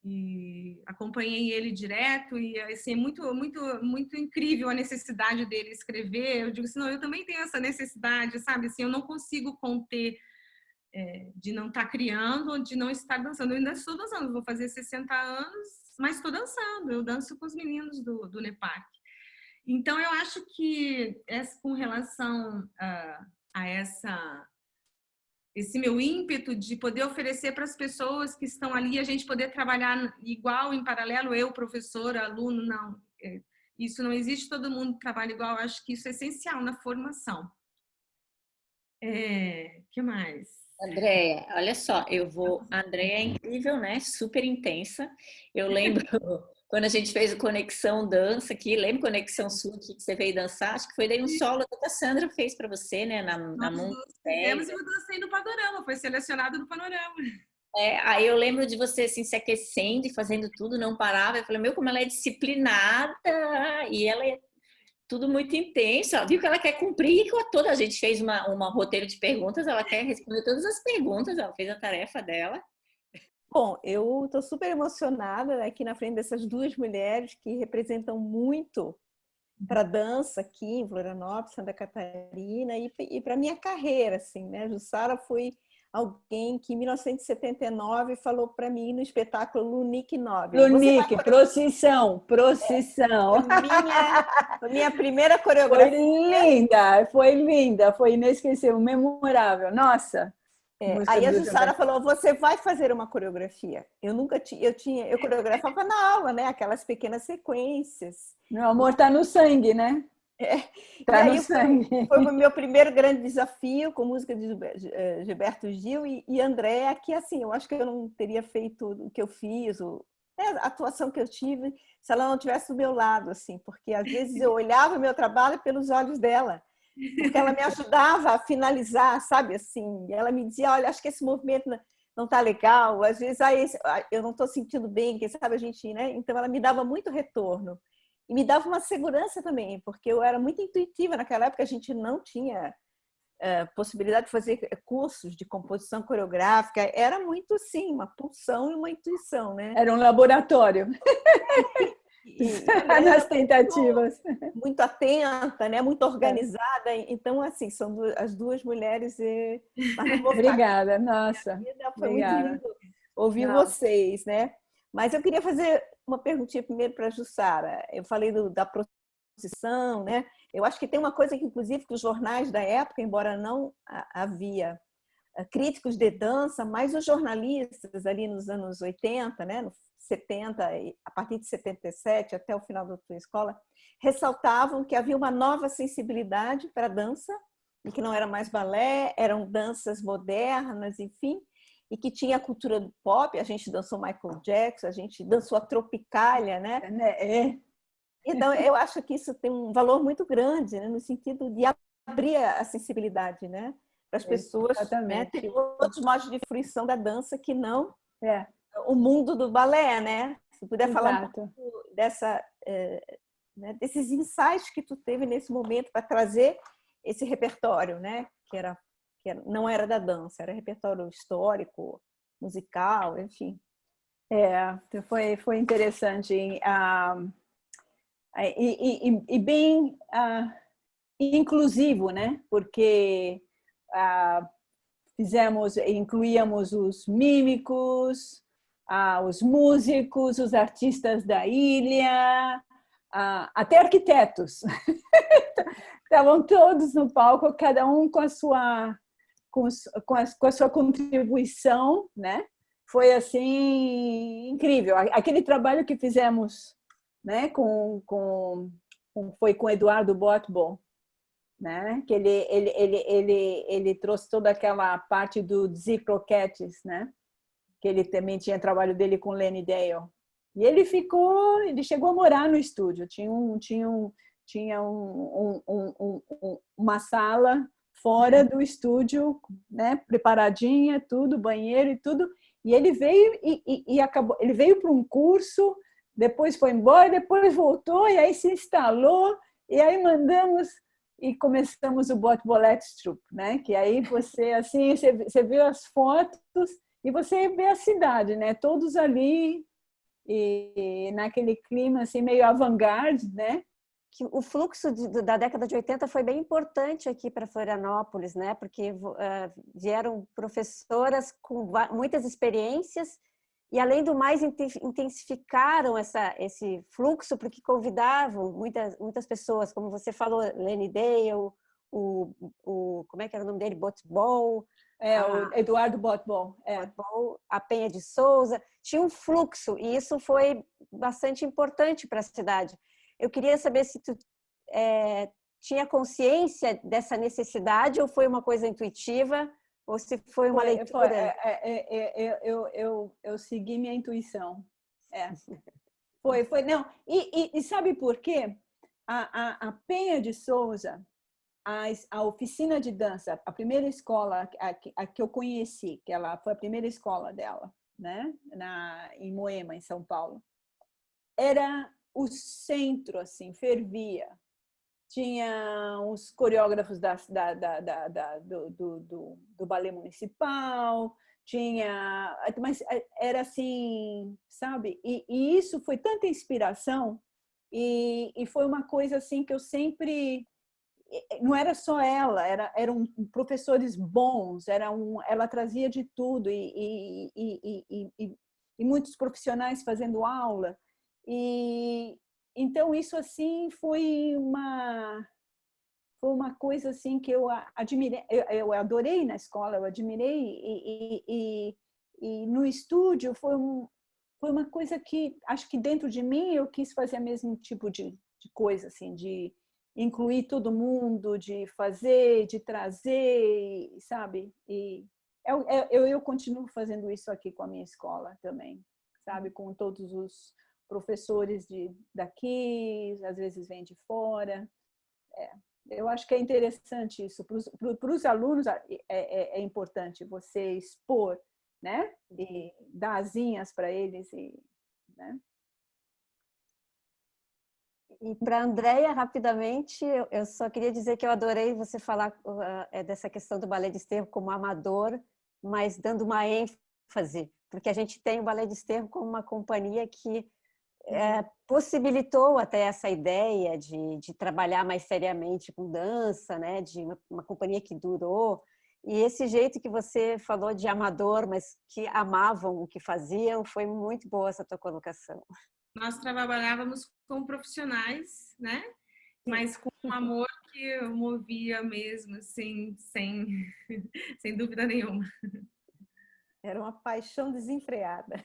E acompanhei ele direto e assim, é muito incrível a necessidade dele escrever. Eu digo assim, não, eu também tenho essa necessidade, sabe? Assim, eu não consigo conter de não estar criando, de não estar dançando. Eu ainda estou dançando, vou fazer 60 anos, mas estou dançando. Eu danço com os meninos do NEPARC. Então, eu acho que com relação a esse meu ímpeto de poder oferecer para as pessoas que estão ali, a gente poder trabalhar igual, em paralelo, eu, professora, aluno, não. Isso não existe, todo mundo trabalha igual, eu acho que isso é essencial na formação. Que mais? Andréia, olha só, a Andréia é incrível, né? Super intensa. Eu lembro quando a gente fez o Conexão Dança aqui, lembra Conexão Sul que você veio dançar? Acho que foi daí um solo que a Cassandra fez para você, né? Na Mundo. Fizemos e eu dancei no Panorama, foi selecionado no Panorama. Aí eu lembro de você assim, se aquecendo e fazendo tudo, não parava. Eu falei, meu, como ela é disciplinada e ela é tudo muito intenso. Ela viu que ela quer cumprir com toda. A gente fez uma roteiro de perguntas, ela quer responder todas as perguntas, ela fez a tarefa dela. Bom, eu estou super emocionada aqui na frente dessas duas mulheres que representam muito para a dança aqui em Florianópolis, Santa Catarina e para a minha carreira, assim, né? Jussara foi alguém que em 1979 falou para mim no espetáculo Lunique Nobre. Lunique, procissão. Foi minha primeira coreografia. Foi linda, foi inesquecível, memorável. Nossa! Aí a Jussara falou, você vai fazer uma coreografia. Eu coreografava na aula, né? Aquelas pequenas sequências. Meu amor, tá no sangue, né? Tá no sangue. Foi o meu primeiro grande desafio com música de Gilberto Gil e Andréa, que assim, eu acho que eu não teria feito o que eu fiz, a atuação que eu tive, se ela não estivesse do meu lado, assim, porque às vezes eu olhava o meu trabalho pelos olhos dela. Porque ela me ajudava a finalizar, sabe, assim, ela me dizia, olha, acho que esse movimento não tá legal, às vezes eu não tô sentindo bem, quem sabe a gente, né? Então ela me dava muito retorno e me dava uma segurança também, porque eu era muito intuitiva, naquela época a gente não tinha possibilidade de fazer cursos de composição coreográfica, era muito, sim, uma pulsão e uma intuição, né? Era um laboratório. Nas tentativas. Muito atenta, né? Muito organizada. Então, assim, são as duas mulheres. Obrigada, nossa. Foi obrigada. muito lindo ouvir vocês, né? Mas eu queria fazer uma perguntinha primeiro para a Jussara. Eu falei da procissão, né? Eu acho que tem uma coisa que, inclusive, que os jornais da época, embora não havia críticos de dança, mas os jornalistas ali nos anos 80, né, no 70, a partir de 77 até o final da tua escola, ressaltavam que havia uma nova sensibilidade para a dança e que não era mais balé, eram danças modernas, enfim, e que tinha a cultura do pop. A gente dançou Michael Jackson, a gente dançou a Tropicália, né? Então, eu acho que isso tem um valor muito grande, né, no sentido de abrir a sensibilidade, né, para as pessoas, né, terem outros modos de fruição da dança que não o mundo do balé, né? Se puder falar um pouco né, desses insights que tu teve nesse momento para trazer esse repertório, né, não era da dança, era repertório histórico, musical, enfim. Foi interessante. E bem inclusivo, né? Porque incluíamos os mímicos, os músicos, os artistas da ilha, até arquitetos. Estavam todos no palco, cada um com a sua contribuição, né? Foi assim incrível. Aquele trabalho que fizemos, né, foi com Eduardo Botbon, né, que ele trouxe toda aquela parte do Dizzy Croquettes, né, que ele também tinha trabalho dele com Lenny Dale. E ele chegou a morar no estúdio. Tinha uma sala fora do estúdio, né, preparadinha, tudo, banheiro e tudo. E ele veio e acabou. Ele veio para um curso, depois foi embora, depois voltou e aí se instalou e aí mandamos e começamos o Botbolette Troupe, né? Que aí você vê as fotos e você vê a cidade, né? Todos ali e naquele clima assim meio avant-garde, né? Que o fluxo da década de 80 foi bem importante aqui para Florianópolis, né? Porque vieram professoras com muitas experiências e, além do mais, intensificaram esse fluxo porque convidavam muitas pessoas, como você falou, Lenny Dale, como é que era o nome dele? Botbon. O Eduardo Botbon. A Penha de Souza. Tinha um fluxo e isso foi bastante importante para a cidade. Eu queria saber se tu tinha consciência dessa necessidade ou foi uma coisa intuitiva ou se foi uma leitura. Eu segui minha intuição. Foi. Não. E sabe por quê? A Penha de Souza, a oficina de dança, a primeira escola a que eu conheci, que ela foi a primeira escola dela, né? Em Moema, em São Paulo, era o centro, assim, fervia. Tinha os coreógrafos do balé municipal, mas era assim, sabe? E isso foi tanta inspiração e foi uma coisa assim que eu sempre... Não era só ela, eram professores bons, ela trazia de tudo e muitos profissionais fazendo aula. E então isso assim foi uma coisa assim que eu admirei, eu adorei na escola, eu admirei e no estúdio foi uma coisa que acho que dentro de mim eu quis fazer o mesmo tipo de coisa assim, de incluir todo mundo, de fazer, de trazer, sabe? E eu continuo fazendo isso aqui com a minha escola também, sabe? Com todos os professores daqui, às vezes vêm de fora. Eu acho que é interessante isso. Para os alunos é importante você expor, né? E dar asinhas para eles. Né? E para a Andréia, rapidamente, eu só queria dizer que eu adorei você falar dessa questão do balé de esterro como amador, mas dando uma ênfase, porque a gente tem o balé de esterro como uma companhia que possibilitou até essa ideia de trabalhar mais seriamente com dança, né? De uma companhia que durou. E esse jeito que você falou de amador, mas que amavam o que faziam, foi muito boa essa tua colocação. nós trabalhávamos com profissionais, né? Mas com um amor que eu movia mesmo, assim, sem dúvida nenhuma. Era uma paixão desenfreada.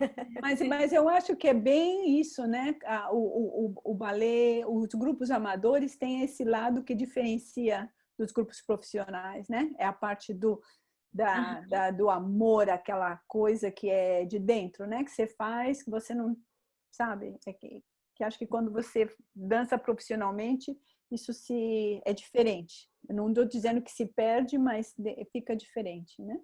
Mas eu acho que é bem isso, né? O balé, os grupos amadores têm esse lado que diferencia dos grupos profissionais, né? É a parte do amor, aquela coisa que é de dentro, né? Que você faz, que você não sabe. Que acho que quando você dança profissionalmente, isso é diferente. Eu não estou dizendo que se perde, mas fica diferente, né?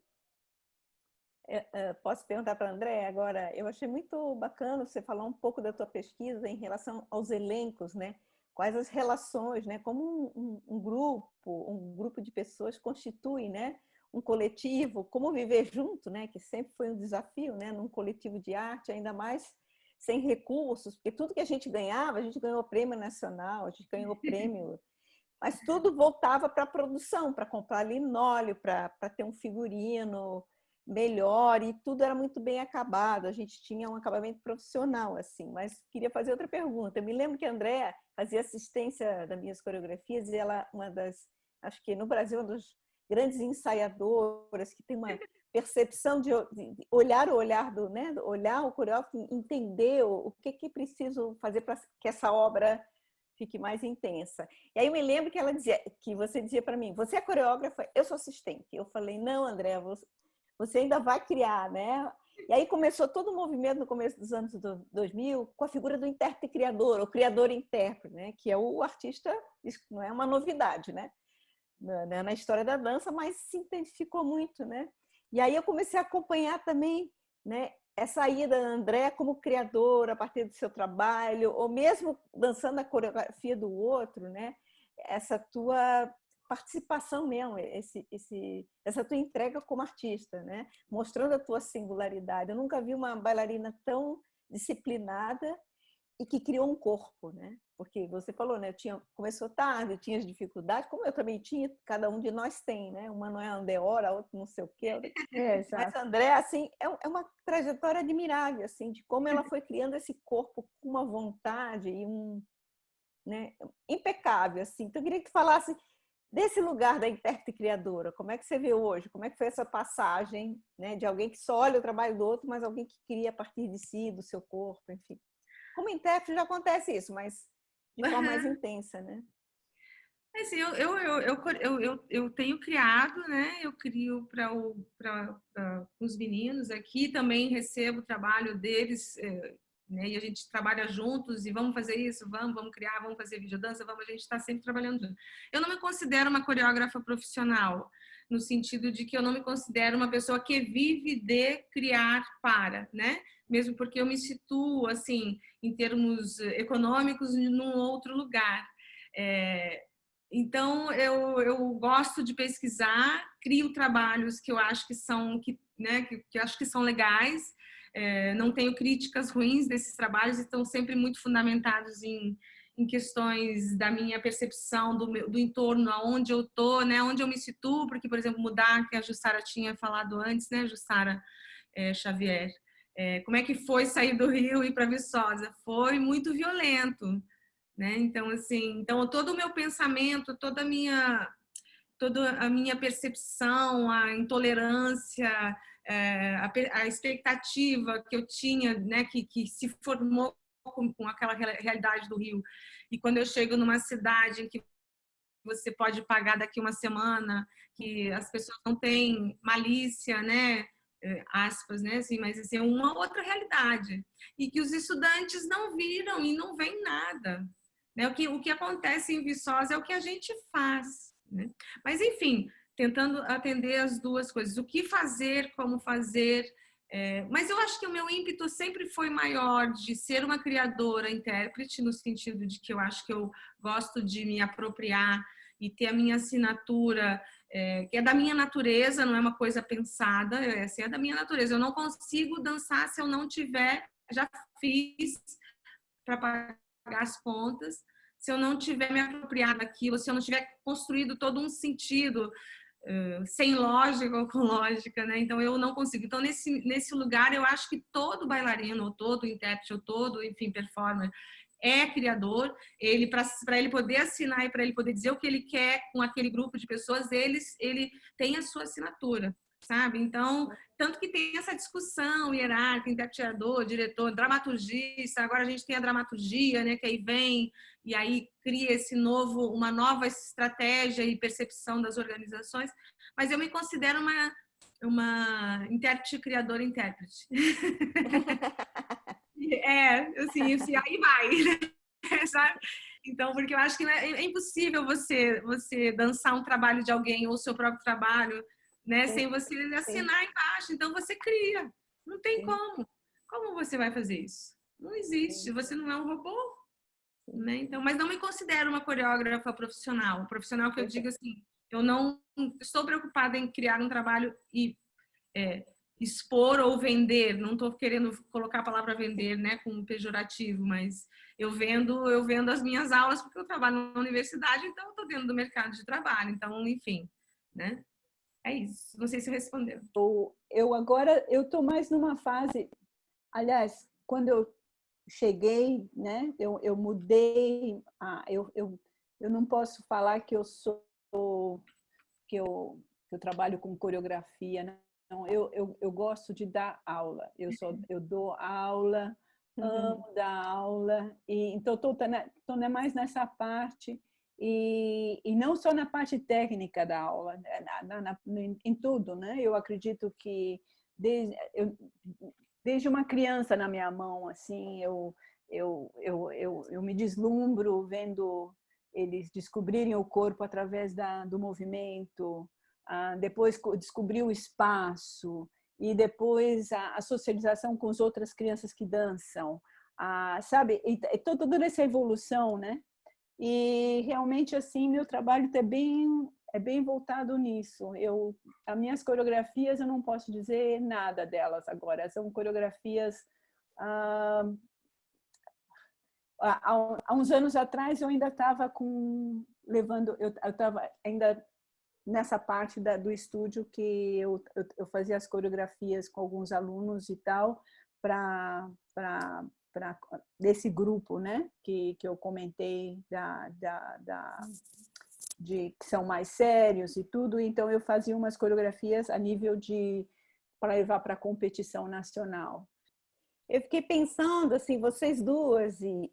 Posso perguntar para a André agora? Eu achei muito bacana você falar um pouco da tua pesquisa em relação aos elencos, né? Quais as relações, né? Como um grupo de pessoas constitui, né? Um coletivo, como viver junto, né? Que sempre foi um desafio, né? Num coletivo de arte, ainda mais sem recursos, porque tudo que a gente ganhava, a gente ganhou prêmio nacional, a gente ganhou prêmio, mas tudo voltava para a produção, para comprar linóleo, para ter um figurino melhor, e tudo era muito bem acabado, a gente tinha um acabamento profissional, assim. Mas queria fazer outra pergunta. Eu me lembro que a Andréa fazia assistência das minhas coreografias, e ela, acho que no Brasil, uma das grandes ensaiadoras, que tem uma percepção de olhar o olhar né? Olhar o coreógrafo, entender o que preciso fazer para que essa obra fique mais intensa. E aí eu me lembro que você dizia para mim, você é coreógrafa, eu sou assistente. Eu falei, não, Andréa, você ainda vai criar, né? E aí começou todo o movimento no começo dos anos 2000 com a figura do intérprete-criador, ou criador-intérprete, né? Que é o artista, isso não é uma novidade, né? Na história da dança, mas se intensificou muito, né? E aí eu comecei a acompanhar também, né? Essa ida da Andréa como criadora a partir do seu trabalho, ou mesmo dançando a coreografia do outro, né? Essa tua participação mesmo, essa tua entrega como artista, né? Mostrando a tua singularidade. Eu nunca vi uma bailarina tão disciplinada e que criou um corpo, né? Porque você falou, né? Começou tarde, tinha as dificuldades, como eu também tinha, cada um de nós tem, né? Uma não é Andeora, a outra não sei o quê. Mas a André, assim, é uma trajetória admirável, assim, de como ela foi criando esse corpo com uma vontade e né, impecável, assim. Então eu queria que tu falasse desse lugar da intérprete criadora, como é que você vê hoje? Como é que foi essa passagem, né, de alguém que só olha o trabalho do outro, mas alguém que cria a partir de si, do seu corpo, enfim. Como intérprete já acontece isso, mas de forma mais intensa, né? Assim, eu tenho criado, né? Eu crio para os meninos aqui, também recebo o trabalho deles, né? E a gente trabalha juntos e vamos fazer isso, vamos criar, vamos fazer videodança, a gente está sempre trabalhando junto. Eu não me considero uma coreógrafa profissional, no sentido de que eu não me considero uma pessoa que vive de criar para, né? Mesmo porque eu me situo, assim, em termos econômicos, num outro lugar. Então, eu gosto de pesquisar, crio trabalhos que eu acho que são, né, que eu acho que são legais, não tenho críticas ruins desses trabalhos, estão sempre muito fundamentados em questões da minha percepção do entorno, aonde eu estou, né, onde eu me situo, porque, por exemplo, mudar, que a Jussara tinha falado antes, né, Jussara Xavier, como é que foi sair do Rio e ir para Viçosa? Foi muito violento, né? Então, assim, todo o meu pensamento, toda a minha percepção, a intolerância, a expectativa que eu tinha, né, que se formou com aquela realidade do Rio. E quando eu chego numa cidade em que você pode pagar daqui uma semana, que as pessoas não têm malícia, né? Aspas, né? Assim, mas assim, é uma outra realidade. E que os estudantes não viram e não veem nada. Né? O que acontece em Viçosa é o que a gente faz. Né? Mas, enfim, tentando atender as duas coisas. O que fazer, como fazer. Mas eu acho que o meu ímpeto sempre foi maior de ser uma criadora, intérprete, no sentido de que eu acho que eu gosto de me apropriar e ter a minha assinatura, que é da minha natureza, não é uma coisa pensada, é da minha natureza. Eu não consigo dançar se eu não tiver, já fiz para pagar as contas, se eu não tiver me apropriado daquilo, se eu não tiver construído todo um sentido sem lógica ou com lógica, né? Então eu não consigo. Então nesse lugar eu acho que todo bailarino, ou todo intérprete, ou todo, enfim, performer é criador. Ele para ele poder assinar e para ele poder dizer o que ele quer com aquele grupo de pessoas, ele tem a sua assinatura, sabe? Então tanto que tem essa discussão hierárquica, intérprete, diretor, dramaturgista. Agora a gente tem a dramaturgia, né? Que aí vem e aí cria uma nova estratégia e percepção das organizações. Mas eu me considero uma intérprete criadora intérprete. Assim, aí vai, sabe? Então, porque eu acho que é impossível você dançar um trabalho de alguém ou o seu próprio trabalho, né, sem você assinar embaixo. Então você cria. Não tem como. Como você vai fazer isso? Não existe. Você não é um robô, né? Então, mas não me considero uma coreógrafa profissional. Profissional que eu digo assim, eu não estou preocupada em criar um trabalho e expor ou vender. Não estou querendo colocar a palavra vender, né, como pejorativo, mas eu vendo as minhas aulas porque eu trabalho na universidade, então eu estou dentro do mercado de trabalho. Então, enfim, né? É isso. Não sei se respondeu. Eu agora eu estou mais numa fase. Aliás, quando eu cheguei, né? Eu mudei. Eu não posso falar que que eu trabalho com coreografia, né? Não, eu gosto de dar aula. Eu dou aula, amo dar aula, e então estou mais nessa parte. E não só na parte técnica da aula, em tudo, né? Eu acredito que desde uma criança na minha mão, assim, eu me deslumbro vendo eles descobrirem o corpo através do movimento, depois descobrir o espaço e depois a socialização com as outras crianças que dançam, sabe? E toda essa evolução, né? E realmente assim meu trabalho é bem voltado nisso. As minhas coreografias eu não posso dizer nada delas agora. São coreografias há uns anos atrás eu ainda estava eu estava ainda nessa parte do estúdio que eu fazia as coreografias com alguns alunos e tal desse grupo, né, que eu comentei que são mais sérios e tudo. Então eu fazia umas coreografias a nível para levar para a competição nacional. Eu fiquei pensando, assim, vocês duas e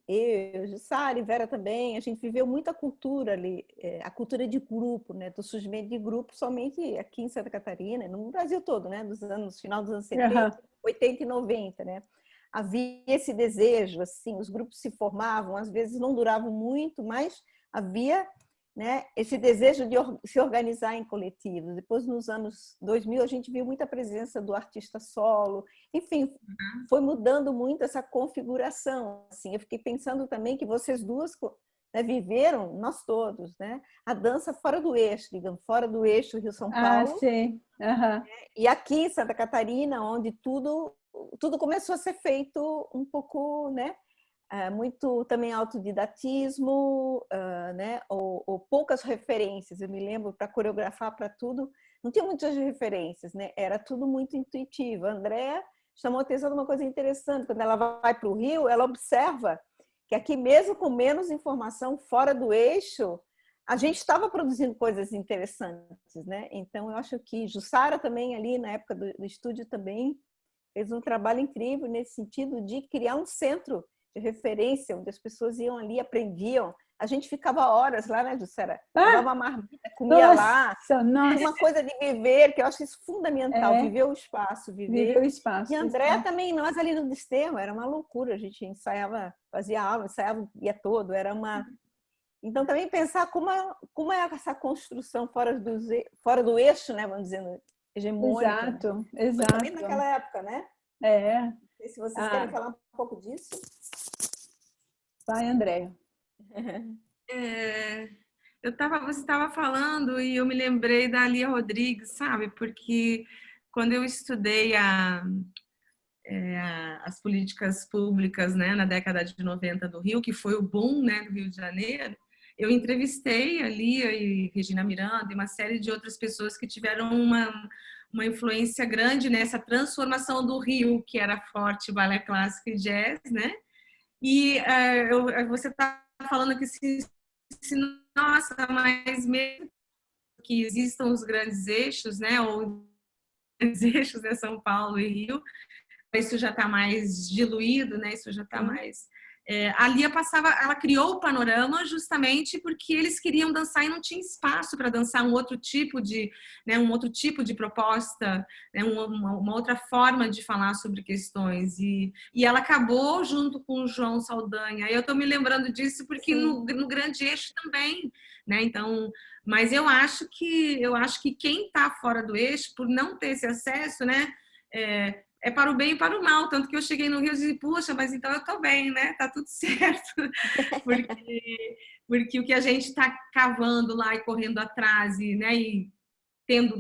eu, Jussara e Vera também, a gente viveu muita cultura ali, a cultura de grupo, né, do surgimento de grupo somente aqui em Santa Catarina, no Brasil todo, né, final dos anos 70, 80 e 90, né. Havia esse desejo, assim, os grupos se formavam, às vezes não duravam muito, mas havia, né, esse desejo de se organizar em coletivos. Depois, nos anos 2000, a gente viu muita presença do artista solo. Enfim, foi mudando muito essa configuração. Assim, eu fiquei pensando também que vocês duas, né, viveram, nós todos, né, a dança fora do eixo, digamos, fora do eixo Rio-São Paulo. Sim. E aqui em Santa Catarina, onde tudo começou a ser feito um pouco, né, muito também autodidatismo, né, ou poucas referências. Eu me lembro, para coreografar para tudo, não tinha muitas referências, né? Era tudo muito intuitivo. A Andréa chamou a atenção de uma coisa interessante. Quando ela vai para o Rio, ela observa que aqui, mesmo com menos informação, fora do eixo, a gente estava produzindo coisas interessantes, né? Então, eu acho que Jussara também, ali na época do estúdio, também fez um trabalho incrível nesse sentido de criar um centro de referência, onde as pessoas iam ali, aprendiam. A gente ficava horas lá, né, Jussara? Levava marmita, comia lá. Uma coisa de viver, que eu acho isso fundamental, viver o espaço, viver o espaço. E a Andréa também, nós ali no Desterro, era uma loucura, a gente ensaiava, fazia aula, ensaiava o dia todo, era uma... Então, também pensar como é essa construção fora do eixo, né, vamos dizer, hegemônico. Exato. Também naquela época, né? Não sei se vocês querem falar um pouco disso. Vai, Andréa. Você estava falando e eu me lembrei da Lia Rodrigues, sabe? Porque quando eu estudei as políticas públicas, né, na década de 90 do Rio, que foi o boom, né, do Rio de Janeiro, eu entrevistei a Lia e Regina Miranda e uma série de outras pessoas que tiveram uma influência grande nessa transformação do Rio, que era forte balé clássico e jazz, né? E você está falando que nossa, mas mesmo que existam os grandes eixos, né? Ou grandes eixos, né? São Paulo e Rio, isso já está mais diluído, né? Isso já está mais... a Lia ela criou o Panorama justamente porque eles queriam dançar e não tinha espaço para dançar um outro tipo de, né, um outro tipo de proposta, né, uma outra forma de falar sobre questões. E ela acabou junto com o João Saldanha. Eu estou me lembrando disso porque no Grande Eixo também, né? Então, mas eu acho que quem está fora do eixo, por não ter esse acesso, né? É para o bem e para o mal, tanto que eu cheguei no Rio e disse, puxa, mas então eu estou bem, né? Tá tudo certo. Porque o que a gente está cavando lá e correndo atrás, né? E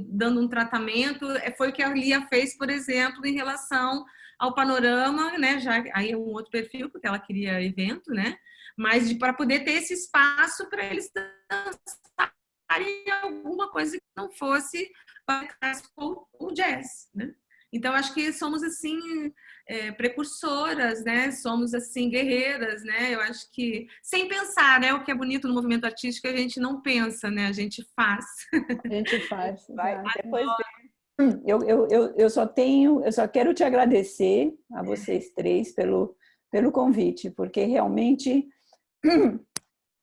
dando um tratamento, foi o que a Lia fez, por exemplo, em relação ao Panorama, né? Já aí é um outro perfil, porque ela queria evento, né? Mas para poder ter esse espaço para eles dançarem alguma coisa que não fosse o jazz, né? Então, acho que somos, assim, precursoras, né? Somos, assim, guerreiras, né? Eu acho que, sem pensar, né? O que é bonito no movimento artístico, a gente não pensa, né? A gente faz. A gente faz. Vai, depois Eu só quero te agradecer a vocês três pelo convite, porque realmente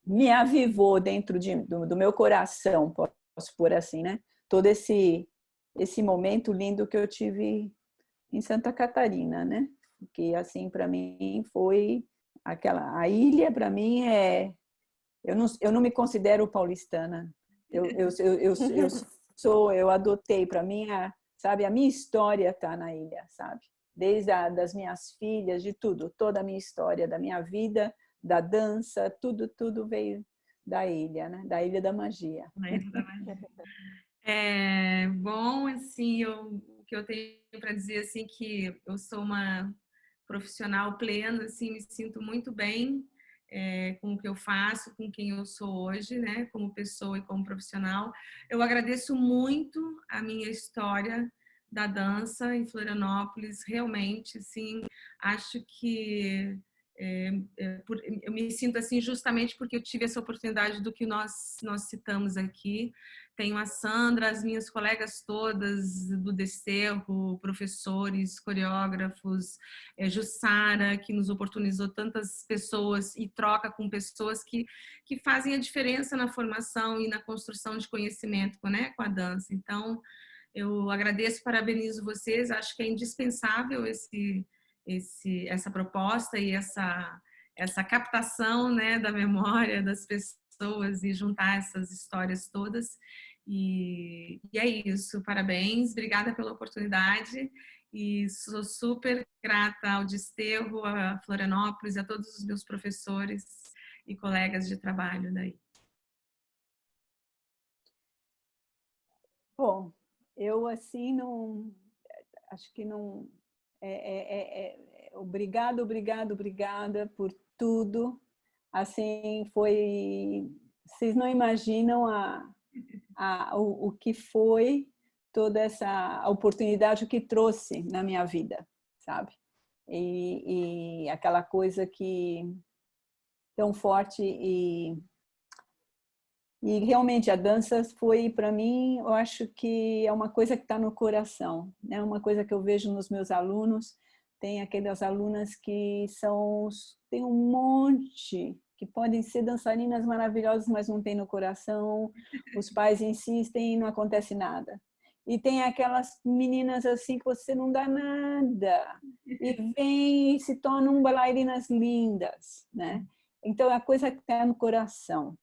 me avivou dentro do meu coração, posso pôr assim, né? Todo esse momento lindo que eu tive em Santa Catarina, né? Que assim para mim foi a ilha para mim eu não me considero paulistana. Eu adotei para mim sabe, a minha história está na ilha, sabe? Desde das minhas filhas, de tudo, toda a minha história da minha vida, da dança, tudo veio da ilha, né? Da Ilha da Magia. Bom, assim, o que eu tenho para dizer, assim, que eu sou uma profissional plena, assim, me sinto muito bem com o que eu faço, com quem eu sou hoje, né, como pessoa e como profissional. Eu agradeço muito a minha história da dança em Florianópolis, realmente, assim, acho que eu me sinto assim justamente porque eu tive essa oportunidade do que nós citamos aqui. Tenho a Sandra, as minhas colegas todas do Desterro, professores, coreógrafos, Jussara, que nos oportunizou tantas pessoas e troca com pessoas que fazem a diferença na formação e na construção de conhecimento, né, com a dança. Então, eu agradeço, parabenizo vocês, acho que é indispensável essa proposta e essa captação, né, da memória das pessoas e juntar essas histórias todas. E é isso, parabéns, obrigada pela oportunidade e sou super grata ao Desterro, a Florianópolis, a todos os meus professores e colegas de trabalho daí. Bom, eu assim não, acho que não, obrigada por tudo. Assim, vocês não imaginam o que foi toda essa oportunidade que trouxe na minha vida, sabe? E aquela coisa que tão forte e realmente a dança foi para mim, eu acho que é uma coisa que está no coração, né? Uma coisa que eu vejo nos meus alunos. Tem aquelas alunas que tem um monte que podem ser dançarinas maravilhosas, mas não tem no coração. Os pais insistem e não acontece nada. E tem aquelas meninas assim que você não dá nada e vem e se tornam bailarinas lindas, né? Então é a coisa que está no coração.